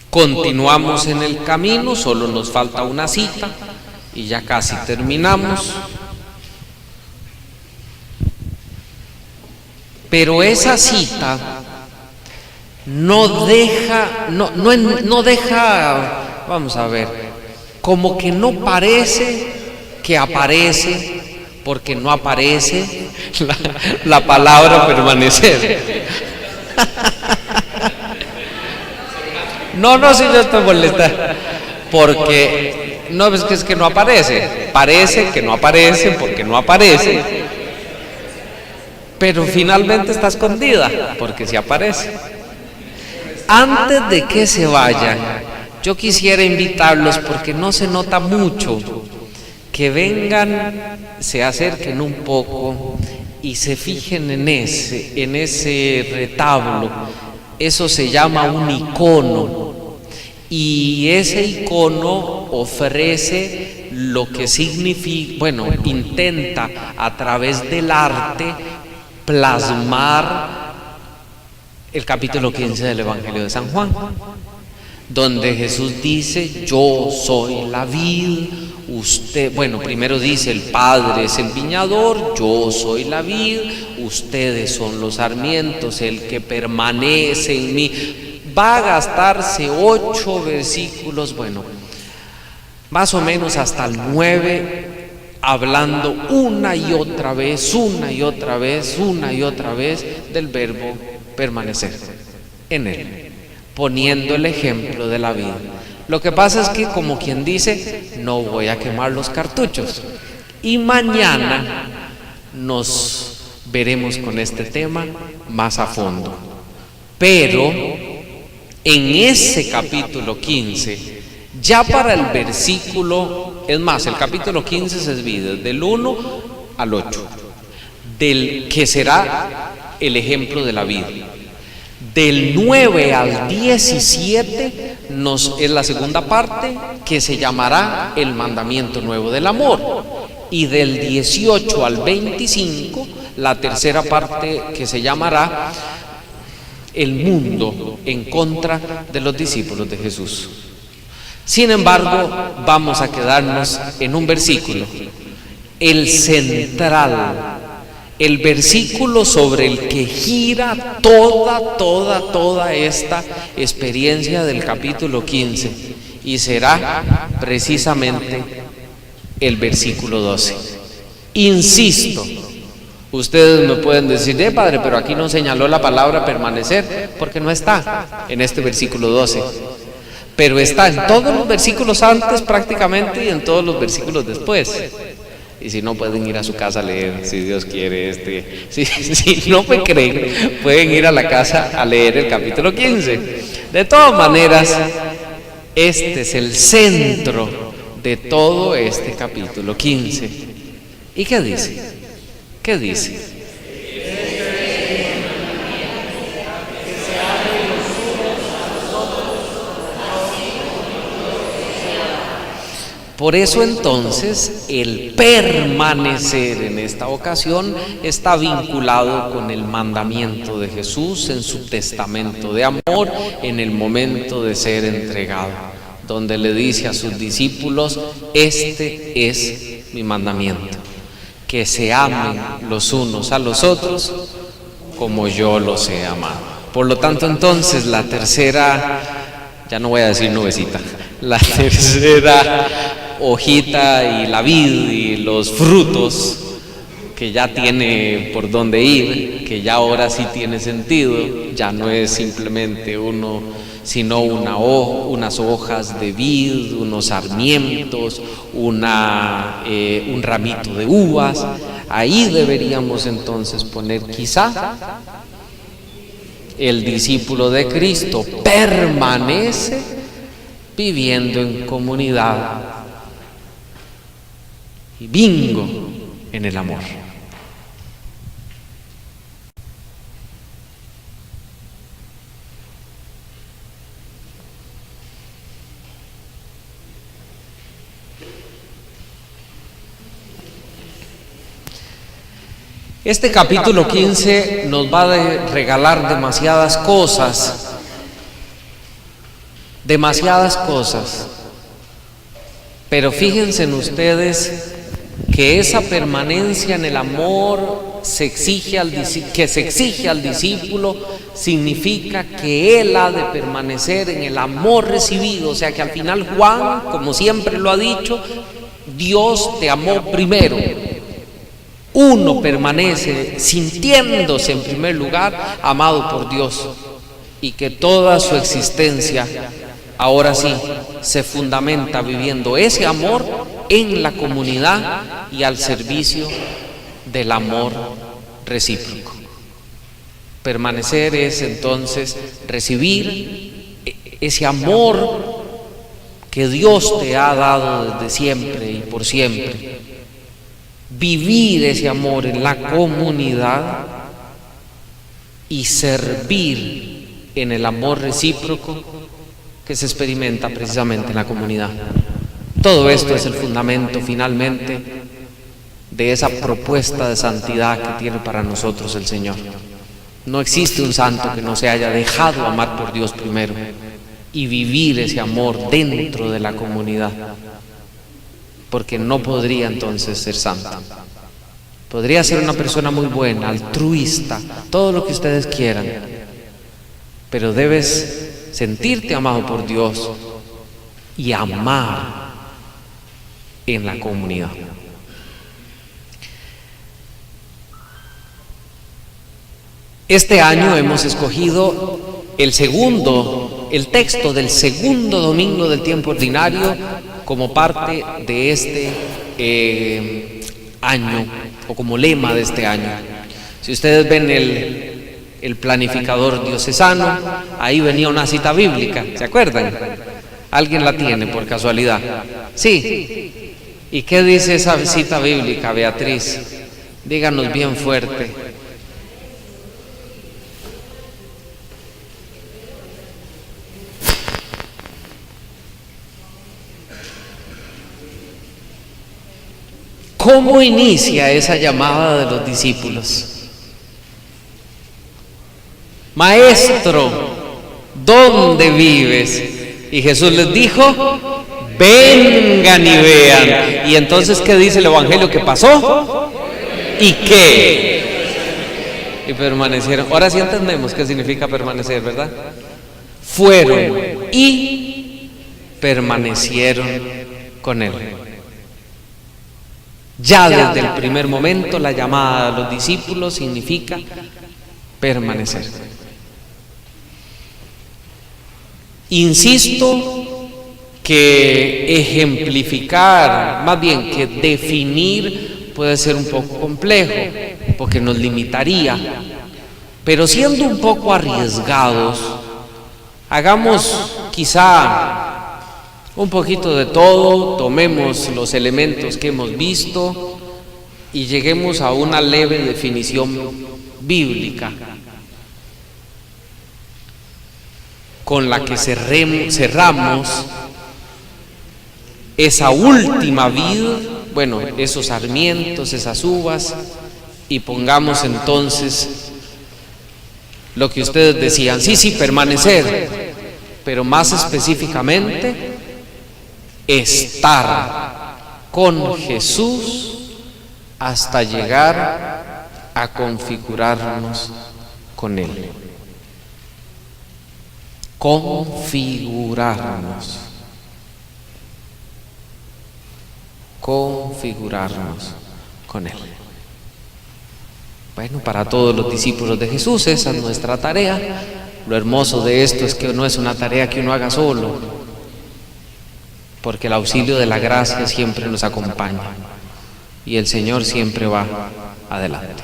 Continuamos en el camino, solo nos falta una cita y ya casi terminamos. Pero esa cita no deja, vamos a ver, como que no parece que aparece, porque no aparece la palabra permanecer. No, si yo estoy molesta, porque no es que no aparece, parece que no aparece porque no aparece, pero finalmente está escondida porque sí aparece. Antes de que se vayan, yo quisiera invitarlos, porque no se nota mucho, que vengan, se acerquen un poco y se fijen en ese retablo. Eso se llama un icono, y ese icono ofrece lo que significa, intenta a través del arte plasmar el capítulo 15 del Evangelio de San Juan, donde Jesús dice: yo soy la vid, primero dice el Padre es el viñador, yo soy la vid, ustedes son los sarmientos, el que permanece en mí. Va a gastarse 8 versículos, más o menos hasta el 9, hablando una y otra vez del verbo permanecer en él, poniendo el ejemplo de la vida. Lo que pasa es que, como quien dice, no voy a quemar los cartuchos, y mañana nos veremos con este tema más a fondo. Pero en ese capítulo 15, ya para el versículo, es más, el capítulo 15 se divide del 1 al 8, del que será el ejemplo de la vida. Del 9 al 17 es la segunda parte, que se llamará el mandamiento nuevo del amor, y del 18 al 25 la tercera parte, que se llamará el mundo en contra de los discípulos de Jesús. Sin embargo, vamos a quedarnos en un versículo, el central, el versículo sobre el que gira toda esta experiencia del capítulo 15, y será precisamente el versículo 12. Insisto, ustedes me pueden decir: padre, pero aquí no señaló la palabra permanecer, porque no está en este versículo 12, pero está en todos los versículos antes prácticamente y en todos los versículos después. Y si no, pueden ir a su casa a leer, si Dios quiere. Si no me creen, pueden ir a la casa a leer el capítulo 15. De todas maneras, este es el centro de todo este capítulo 15. ¿Y qué dice? ¿Qué dice? Por eso entonces el permanecer en esta ocasión está vinculado con el mandamiento de Jesús en su testamento de amor en el momento de ser entregado, donde le dice a sus discípulos: este es mi mandamiento. que se amen los unos a los otros como yo los he amado. Por lo tanto, entonces, la tercera, ya no voy a decir nubecita, la tercera hojita y la vid y los frutos que ya tiene por dónde ir, que ya ahora sí tiene sentido, ya no es simplemente uno, sino unas hojas de vid, unos sarmientos, un ramito de uvas. Ahí deberíamos entonces poner quizá el discípulo de Cristo permanece viviendo en comunidad y bingo en el amor. Este capítulo 15 nos va a regalar demasiadas cosas, pero fíjense en ustedes que esa permanencia en el amor que se exige al discípulo significa que él ha de permanecer en el amor recibido. O sea que al final Juan, como siempre lo ha dicho, Dios te amó primero. Uno permanece sintiéndose en primer lugar amado por Dios, y que toda su existencia ahora sí se fundamenta viviendo ese amor en la comunidad y al servicio del amor recíproco. Permanecer es entonces recibir ese amor que Dios te ha dado desde siempre y por siempre. Vivir ese amor en la comunidad y servir en el amor recíproco que se experimenta precisamente en la comunidad. Todo esto es el fundamento finalmente de esa propuesta de santidad que tiene para nosotros el Señor. No existe un santo que no se haya dejado amar por Dios primero y vivir ese amor dentro de la comunidad, porque no podría entonces ser santo. Podría ser una persona muy buena, altruista, todo lo que ustedes quieran, pero debes sentirte amado por Dios y amar en la comunidad. Este año hemos escogido el texto del segundo domingo del tiempo ordinario como parte de este año, o como lema de este año. Si ustedes ven el planificador diocesano, ahí venía una cita bíblica, ¿se acuerdan? ¿Alguien la tiene por casualidad? Sí. ¿Y qué dice esa cita bíblica, Beatriz? Díganos bien fuerte. ¿Cómo inicia esa llamada de los discípulos? Maestro, ¿dónde vives? Y Jesús les dijo, vengan y vean. Y entonces, ¿qué dice el Evangelio que pasó? ¿Y qué? Y permanecieron. Ahora sí entendemos qué significa permanecer, ¿verdad? Fueron y permanecieron con Él. Ya desde el primer momento la llamada de los discípulos significa permanecer. Insisto que ejemplificar, más bien que definir, puede ser un poco complejo, porque nos limitaría, pero siendo un poco arriesgados, hagamos quizá un poquito de todo, tomemos los elementos que hemos visto y lleguemos a una leve definición bíblica con la que cerramos esa última vid, bueno, esos sarmientos, esas uvas, y pongamos entonces lo que ustedes decían, sí, permanecer, pero más específicamente estar con Jesús hasta llegar a configurarnos con Él. Configurarnos. Configurarnos con Él. Bueno, para todos los discípulos de Jesús esa es nuestra tarea. Lo hermoso de esto es que no es una tarea que uno haga solo, porque el auxilio de la gracia siempre nos acompaña y el Señor siempre va adelante.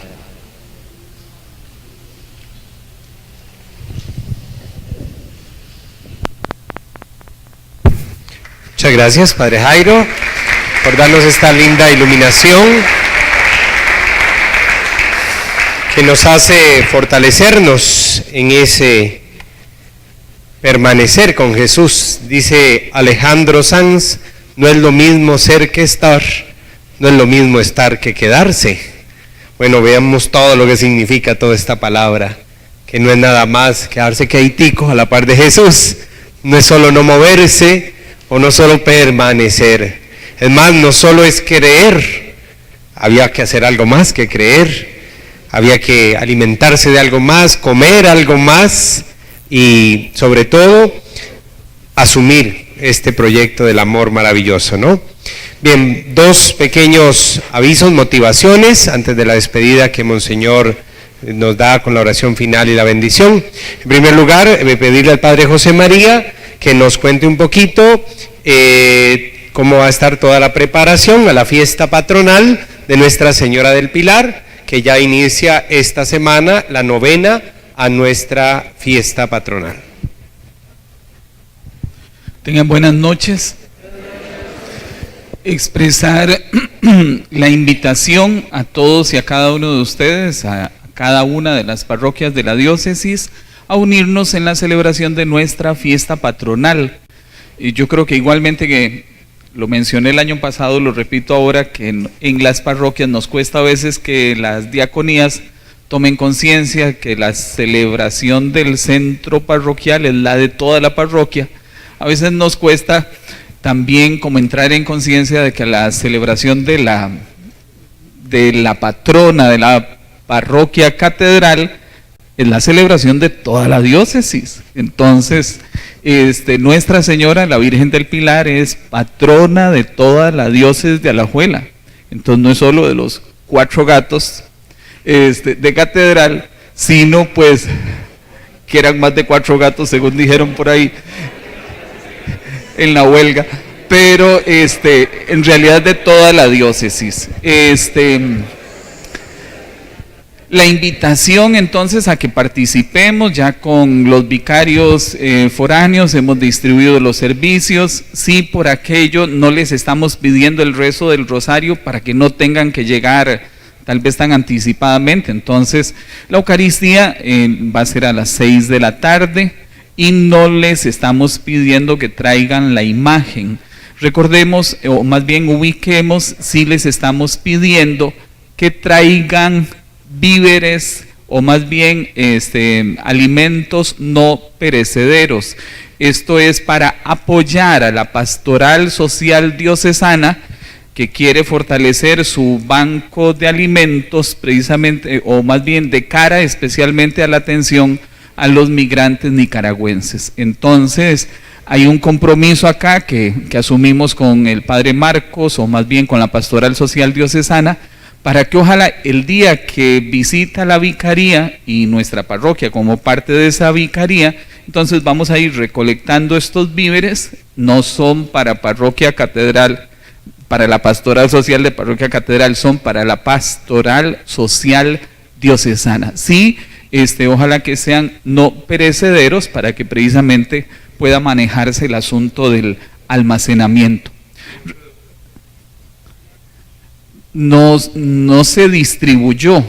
Muchas gracias, Padre Jairo, por darnos esta linda iluminación que nos hace fortalecernos en ese permanecer con Jesús. Dice Alejandro Sanz, no es lo mismo ser que estar, no es lo mismo estar que quedarse. Bueno, veamos todo lo que significa toda esta palabra, que no es nada más quedarse quietico a la par de Jesús, no es solo no moverse o no solo permanecer, es más, no solo es creer, había que hacer algo más que creer, había que alimentarse de algo más, comer algo más y sobre todo asumir este proyecto del amor maravilloso, ¿no? Bien, dos pequeños avisos, motivaciones antes de la despedida que Monseñor nos da con la oración final y la bendición. En primer lugar, pedirle al Padre José María que nos cuente un poquito cómo va a estar toda la preparación a la fiesta patronal de Nuestra Señora del Pilar, que ya inicia esta semana la novena a nuestra fiesta patronal. Tengan buenas noches. Expresar la invitación a todos y a cada uno de ustedes, a cada una de las parroquias de la diócesis, a unirnos en la celebración de nuestra fiesta patronal. Y yo creo que igualmente que lo mencioné el año pasado, lo repito ahora, que en las parroquias nos cuesta a veces que las diaconías tomen conciencia que la celebración del centro parroquial es la de toda la parroquia. A veces nos cuesta también como entrar en conciencia de que la celebración de la patrona de la parroquia catedral es la celebración de toda la diócesis. Entonces, Nuestra Señora, la Virgen del Pilar, es patrona de toda la diócesis de Alajuela. Entonces no es solo de los 4 gatos de catedral, sino pues que eran más de 4 gatos según dijeron por ahí en la huelga, pero en realidad de toda la diócesis. La invitación entonces a que participemos ya con los vicarios foráneos, hemos distribuido los servicios, sí, por aquello no les estamos pidiendo el rezo del rosario para que no tengan que llegar tal vez tan anticipadamente. Entonces la Eucaristía va a ser a las 6 de la tarde y no les estamos pidiendo que traigan la imagen. Recordemos, o más bien ubiquemos, sí les estamos pidiendo que traigan víveres o más bien alimentos no perecederos. Esto es para apoyar a la pastoral social diocesana que quiere fortalecer su banco de alimentos precisamente, o más bien de cara especialmente a la atención a los migrantes nicaragüenses. Entonces hay un compromiso acá que asumimos con el Padre Marcos, o más bien con la pastoral social diocesana, para que ojalá el día que visita la vicaría y nuestra parroquia como parte de esa vicaría, entonces vamos a ir recolectando estos víveres. No son para parroquia catedral, para la pastoral social de parroquia catedral, son para la pastoral social diocesana. Sí, ojalá que sean no perecederos para que precisamente pueda manejarse el asunto del almacenamiento. No se distribuyó.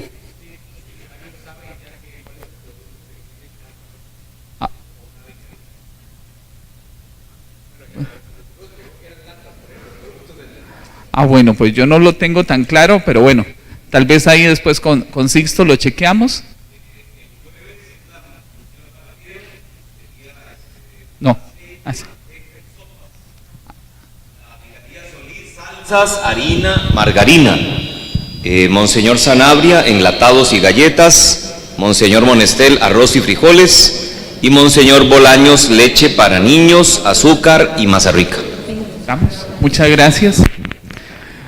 Bueno, pues yo no lo tengo tan claro, pero bueno, tal vez ahí después con Sixto lo chequeamos. No. Así. Harina, margarina. Monseñor Sanabria, enlatados y galletas. Monseñor Monestel, arroz y frijoles. Y Monseñor Bolaños, leche para niños, azúcar y masa rica. Muchas gracias.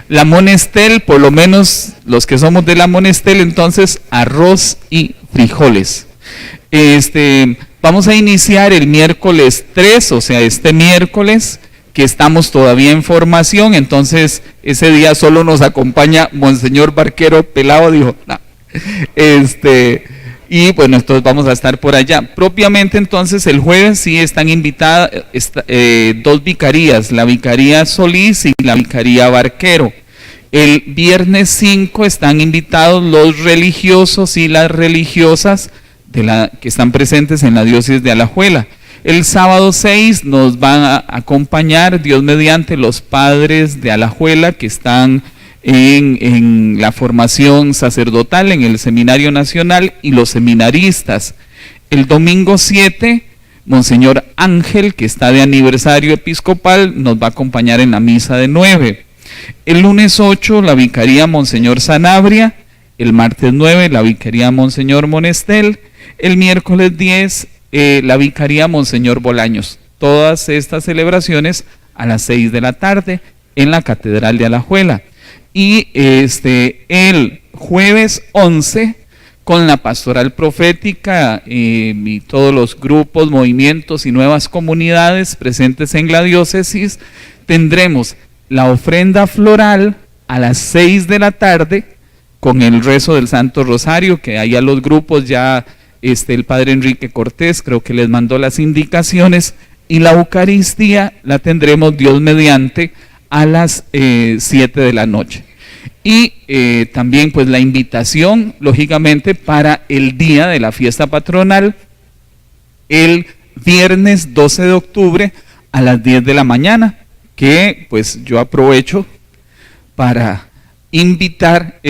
La Monestel, por lo menos los que somos de la Monestel, entonces arroz y frijoles. Vamos a iniciar el miércoles 3, o sea, este miércoles, que estamos todavía en formación, entonces ese día solo nos acompaña Monseñor Barquero Pelado, dijo, no. Y bueno, entonces vamos a estar por allá. Propiamente entonces el jueves sí están invitadas dos vicarías, la vicaría Solís y la vicaría Barquero. El viernes 5 están invitados los religiosos y las religiosas que están presentes en la diócesis de Alajuela. El sábado 6 nos van a acompañar, Dios mediante, los padres de Alajuela que están en la formación sacerdotal en el Seminario Nacional y los seminaristas. El domingo 7, Monseñor Ángel, que está de aniversario episcopal, nos va a acompañar en la misa de 9. El lunes 8, la vicaría Monseñor Sanabria. El martes 9, la vicaría Monseñor Monestel. El miércoles 10, la vicaría Monseñor Bolaños. Todas estas celebraciones a las 6 de la tarde en la Catedral de Alajuela. Y el jueves 11, con la pastoral profética y todos los grupos, movimientos y nuevas comunidades presentes en la diócesis, tendremos la ofrenda floral a las 6 de la tarde con el rezo del Santo Rosario, que ahí a los grupos ya el padre Enrique Cortés creo que les mandó las indicaciones, y la Eucaristía la tendremos, Dios mediante, a las 7 de la noche. Y también pues la invitación, lógicamente, para el día de la fiesta patronal, el viernes 12 de octubre a las 10 de la mañana, que pues yo aprovecho para invitar,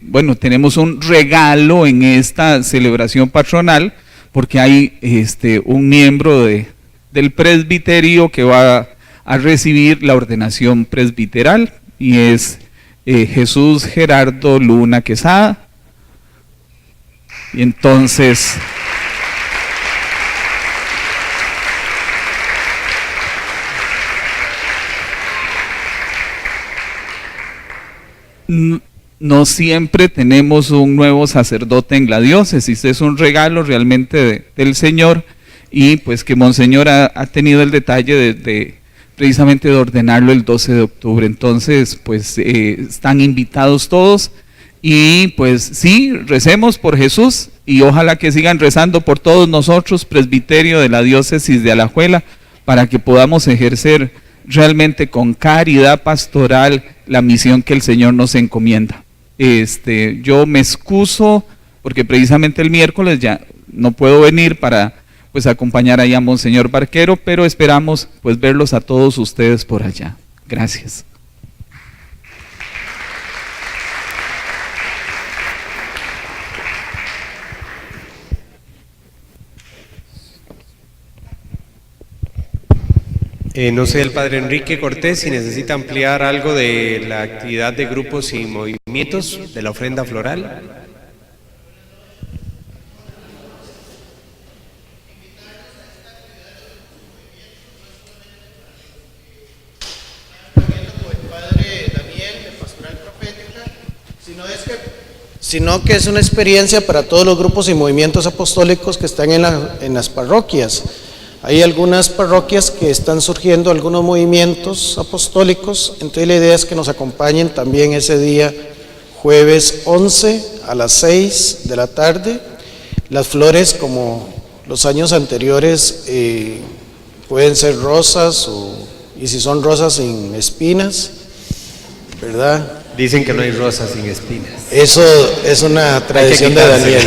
bueno, tenemos un regalo en esta celebración patronal, porque hay un miembro del presbiterio que va a recibir la ordenación presbiteral, y es Jesús Gerardo Luna Quesada. Y entonces no siempre tenemos un nuevo sacerdote en la diócesis, es un regalo realmente del Señor, y pues que Monseñor ha tenido el detalle precisamente de ordenarlo el 12 de octubre, entonces pues están invitados todos, y pues sí, recemos por Jesús, y ojalá que sigan rezando por todos nosotros, presbiterio de la diócesis de Alajuela, para que podamos ejercer realmente con caridad pastoral la misión que el Señor nos encomienda. Yo me excuso porque precisamente el miércoles ya no puedo venir para pues acompañar allá a Monseñor Barquero, pero esperamos pues verlos a todos ustedes por allá. Gracias. No sé, el padre Enrique Cortés, si necesita ampliar algo de la actividad de grupos y movimientos de la ofrenda floral. Sino que es una experiencia para todos los grupos y movimientos apostólicos que están en las parroquias. Hay algunas parroquias que están surgiendo algunos movimientos apostólicos, entonces la idea es que nos acompañen también ese día, jueves 11 a las 6 de la tarde. Las flores, como los años anteriores, pueden ser rosas, y si son rosas sin espinas, ¿verdad? Dicen que no hay rosas sin espinas. Eso es una tradición de Daniel.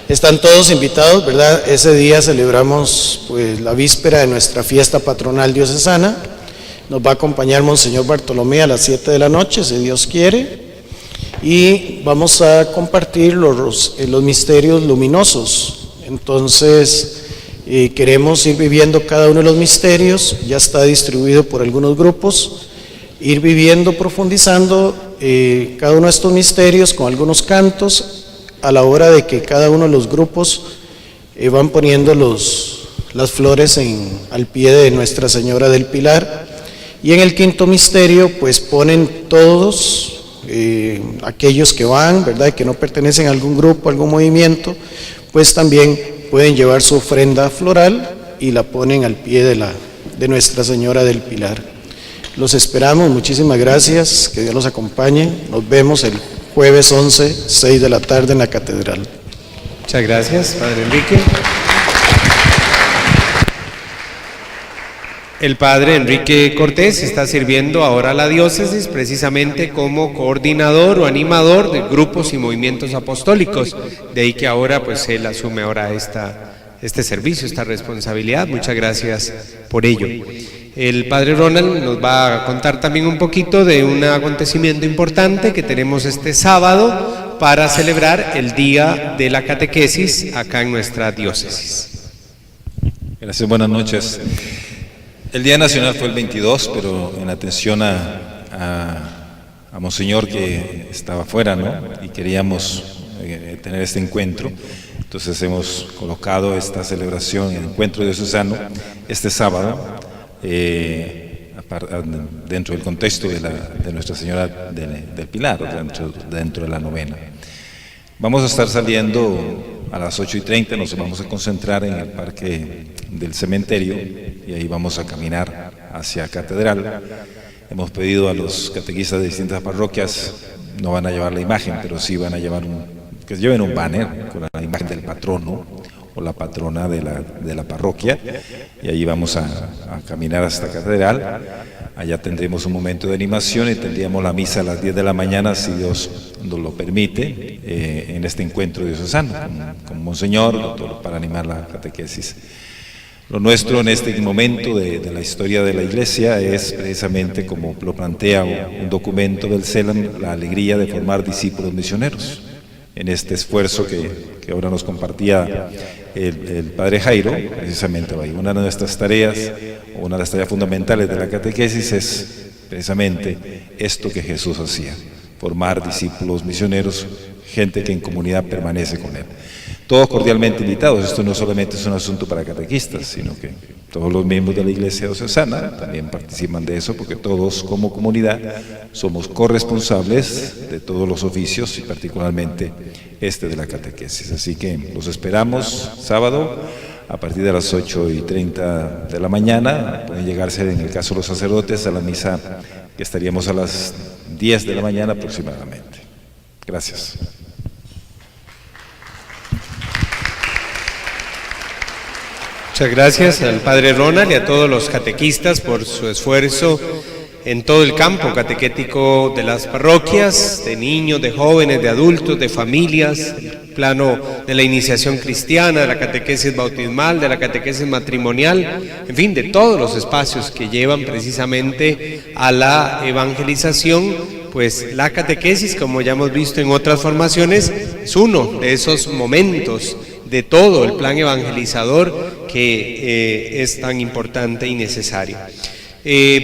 Están todos invitados, ¿verdad? Ese día celebramos pues la víspera de nuestra fiesta patronal diocesana. Nos va a acompañar Monseñor Bartolomé a las 7 de la noche, si Dios quiere. Y vamos a compartir los misterios luminosos. Entonces, queremos ir viviendo cada uno de los misterios, ya está distribuido por algunos grupos, ir viviendo, profundizando cada uno de estos misterios con algunos cantos a la hora de que cada uno de los grupos van poniendo las flores al pie de Nuestra Señora del Pilar. Y en el quinto misterio pues ponen todos aquellos que van, ¿verdad?, que no pertenecen a algún grupo, a algún movimiento, pues también pueden llevar su ofrenda floral y la ponen al pie de Nuestra Señora del Pilar. Los esperamos, muchísimas gracias, que Dios los acompañe. Nos vemos el jueves 11, 6 de la tarde en la catedral. Muchas gracias, Padre Enrique. El Padre Enrique Cortés está sirviendo ahora a la diócesis precisamente como coordinador o animador de grupos y movimientos apostólicos. De ahí que ahora pues él asume ahora este servicio, esta responsabilidad. Muchas gracias por ello. El Padre Ronald nos va a contar también un poquito de un acontecimiento importante que tenemos este sábado para celebrar el Día de la Catequesis acá en nuestra diócesis. Gracias, buenas noches. El Día Nacional fue el 22, pero en atención a Monseñor que estaba fuera, ¿no?, y queríamos tener este encuentro, entonces hemos colocado esta celebración, el encuentro diocesano, este sábado, dentro del contexto de Nuestra Señora del Pilar, dentro de la novena. Vamos a estar saliendo a las 8:30, nos vamos a concentrar en el parque del cementerio y ahí vamos a caminar hacia Catedral. Hemos pedido a los catequistas de distintas parroquias, no van a llevar la imagen, pero sí van a llevar que lleven un banner con la imagen del patrono o la patrona de la parroquia, y ahí vamos a caminar hasta Catedral. Allá tendremos un momento de animación y tendríamos la misa a las 10 de la mañana, si Dios nos lo permite, en este encuentro diocesano con Monseñor, para animar la catequesis. Lo nuestro en este momento de la historia de la Iglesia es precisamente, como lo plantea un documento del CELAM, la alegría de formar discípulos misioneros. En este esfuerzo que ahora nos compartía el Padre Jairo, precisamente una de nuestras tareas, o una de las tareas fundamentales de la catequesis es precisamente esto que Jesús hacía, formar discípulos misioneros, gente que en comunidad permanece con Él. Todos cordialmente invitados. Esto no solamente es un asunto para catequistas, sino que todos los miembros de la Iglesia diocesana también participan de eso, porque todos como comunidad somos corresponsables de todos los oficios y particularmente este de la catequesis. Así que los esperamos sábado a partir de las 8:30 de la mañana. Pueden llegarse, en el caso de los sacerdotes, a la misa que estaríamos a las 10 de la mañana aproximadamente. Gracias. Muchas gracias al Padre Ronald y a todos los catequistas por su esfuerzo en todo el campo catequético de las parroquias, de niños, de jóvenes, de adultos, de familias, el plano de la iniciación cristiana, de la catequesis bautismal, de la catequesis matrimonial, en fin, de todos los espacios que llevan precisamente a la evangelización. Pues la catequesis, como ya hemos visto en otras formaciones, es uno de esos momentos de todo el plan evangelizador que es tan importante y necesario.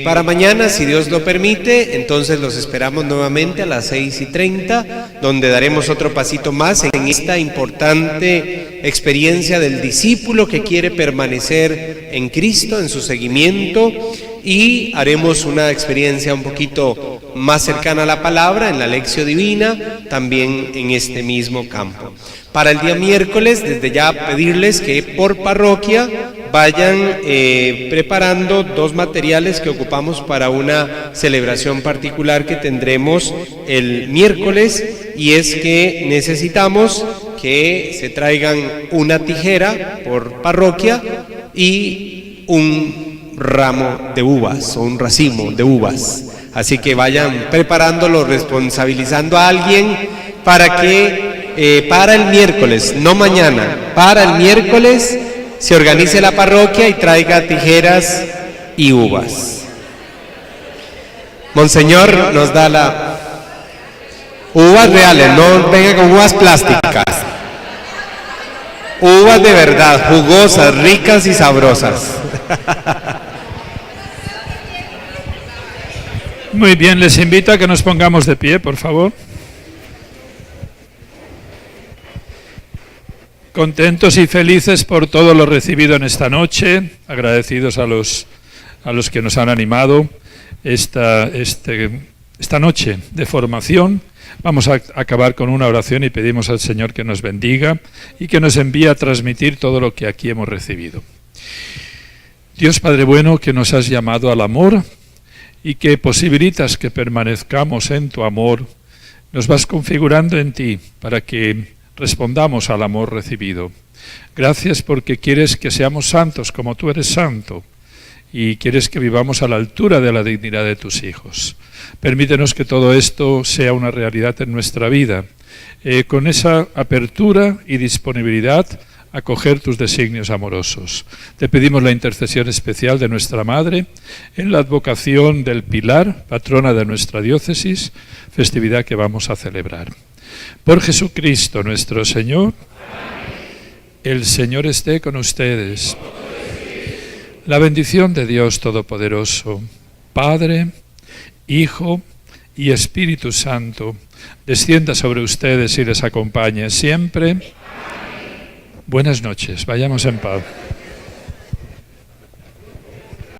Para mañana, si Dios lo permite, entonces los esperamos nuevamente a las 6:30, donde daremos otro pasito más en esta importante experiencia del discípulo que quiere permanecer en Cristo, en su seguimiento, y haremos una experiencia un poquito más cercana a la palabra, en la Lección Divina, también en este mismo campo. Para el día miércoles, desde ya pedirles que por parroquia vayan preparando 2 materiales que ocupamos para una celebración particular que tendremos el miércoles, y es que necesitamos que se traigan una tijera por parroquia y un ramo de uvas o un racimo de uvas. Así que vayan preparándolo, responsabilizando a alguien para que para el miércoles, no mañana, para el miércoles se organice la parroquia y traiga tijeras y uvas. Monseñor nos da la uvas reales, no venga con uvas plásticas. Uvas de verdad, jugosas, ricas y sabrosas. Muy bien, les invito a que nos pongamos de pie, por favor. Contentos y felices por todo lo recibido en esta noche, agradecidos a los que nos han animado esta noche de formación. Vamos a acabar con una oración y pedimos al Señor que nos bendiga y que nos envíe a transmitir todo lo que aquí hemos recibido. Dios Padre bueno, que nos has llamado al amor y que posibilitas que permanezcamos en tu amor, nos vas configurando en ti para que respondamos al amor recibido. Gracias porque quieres que seamos santos como tú eres santo y quieres que vivamos a la altura de la dignidad de tus hijos. Permítenos que todo esto sea una realidad en nuestra vida, con esa apertura y disponibilidad a acoger tus designios amorosos. Te pedimos la intercesión especial de nuestra Madre en la advocación del Pilar, patrona de nuestra diócesis, festividad que vamos a celebrar. Por Jesucristo nuestro Señor, el Señor esté con ustedes. La bendición de Dios Todopoderoso, Padre, Hijo y Espíritu Santo, descienda sobre ustedes y les acompañe siempre. Buenas noches, vayamos en paz.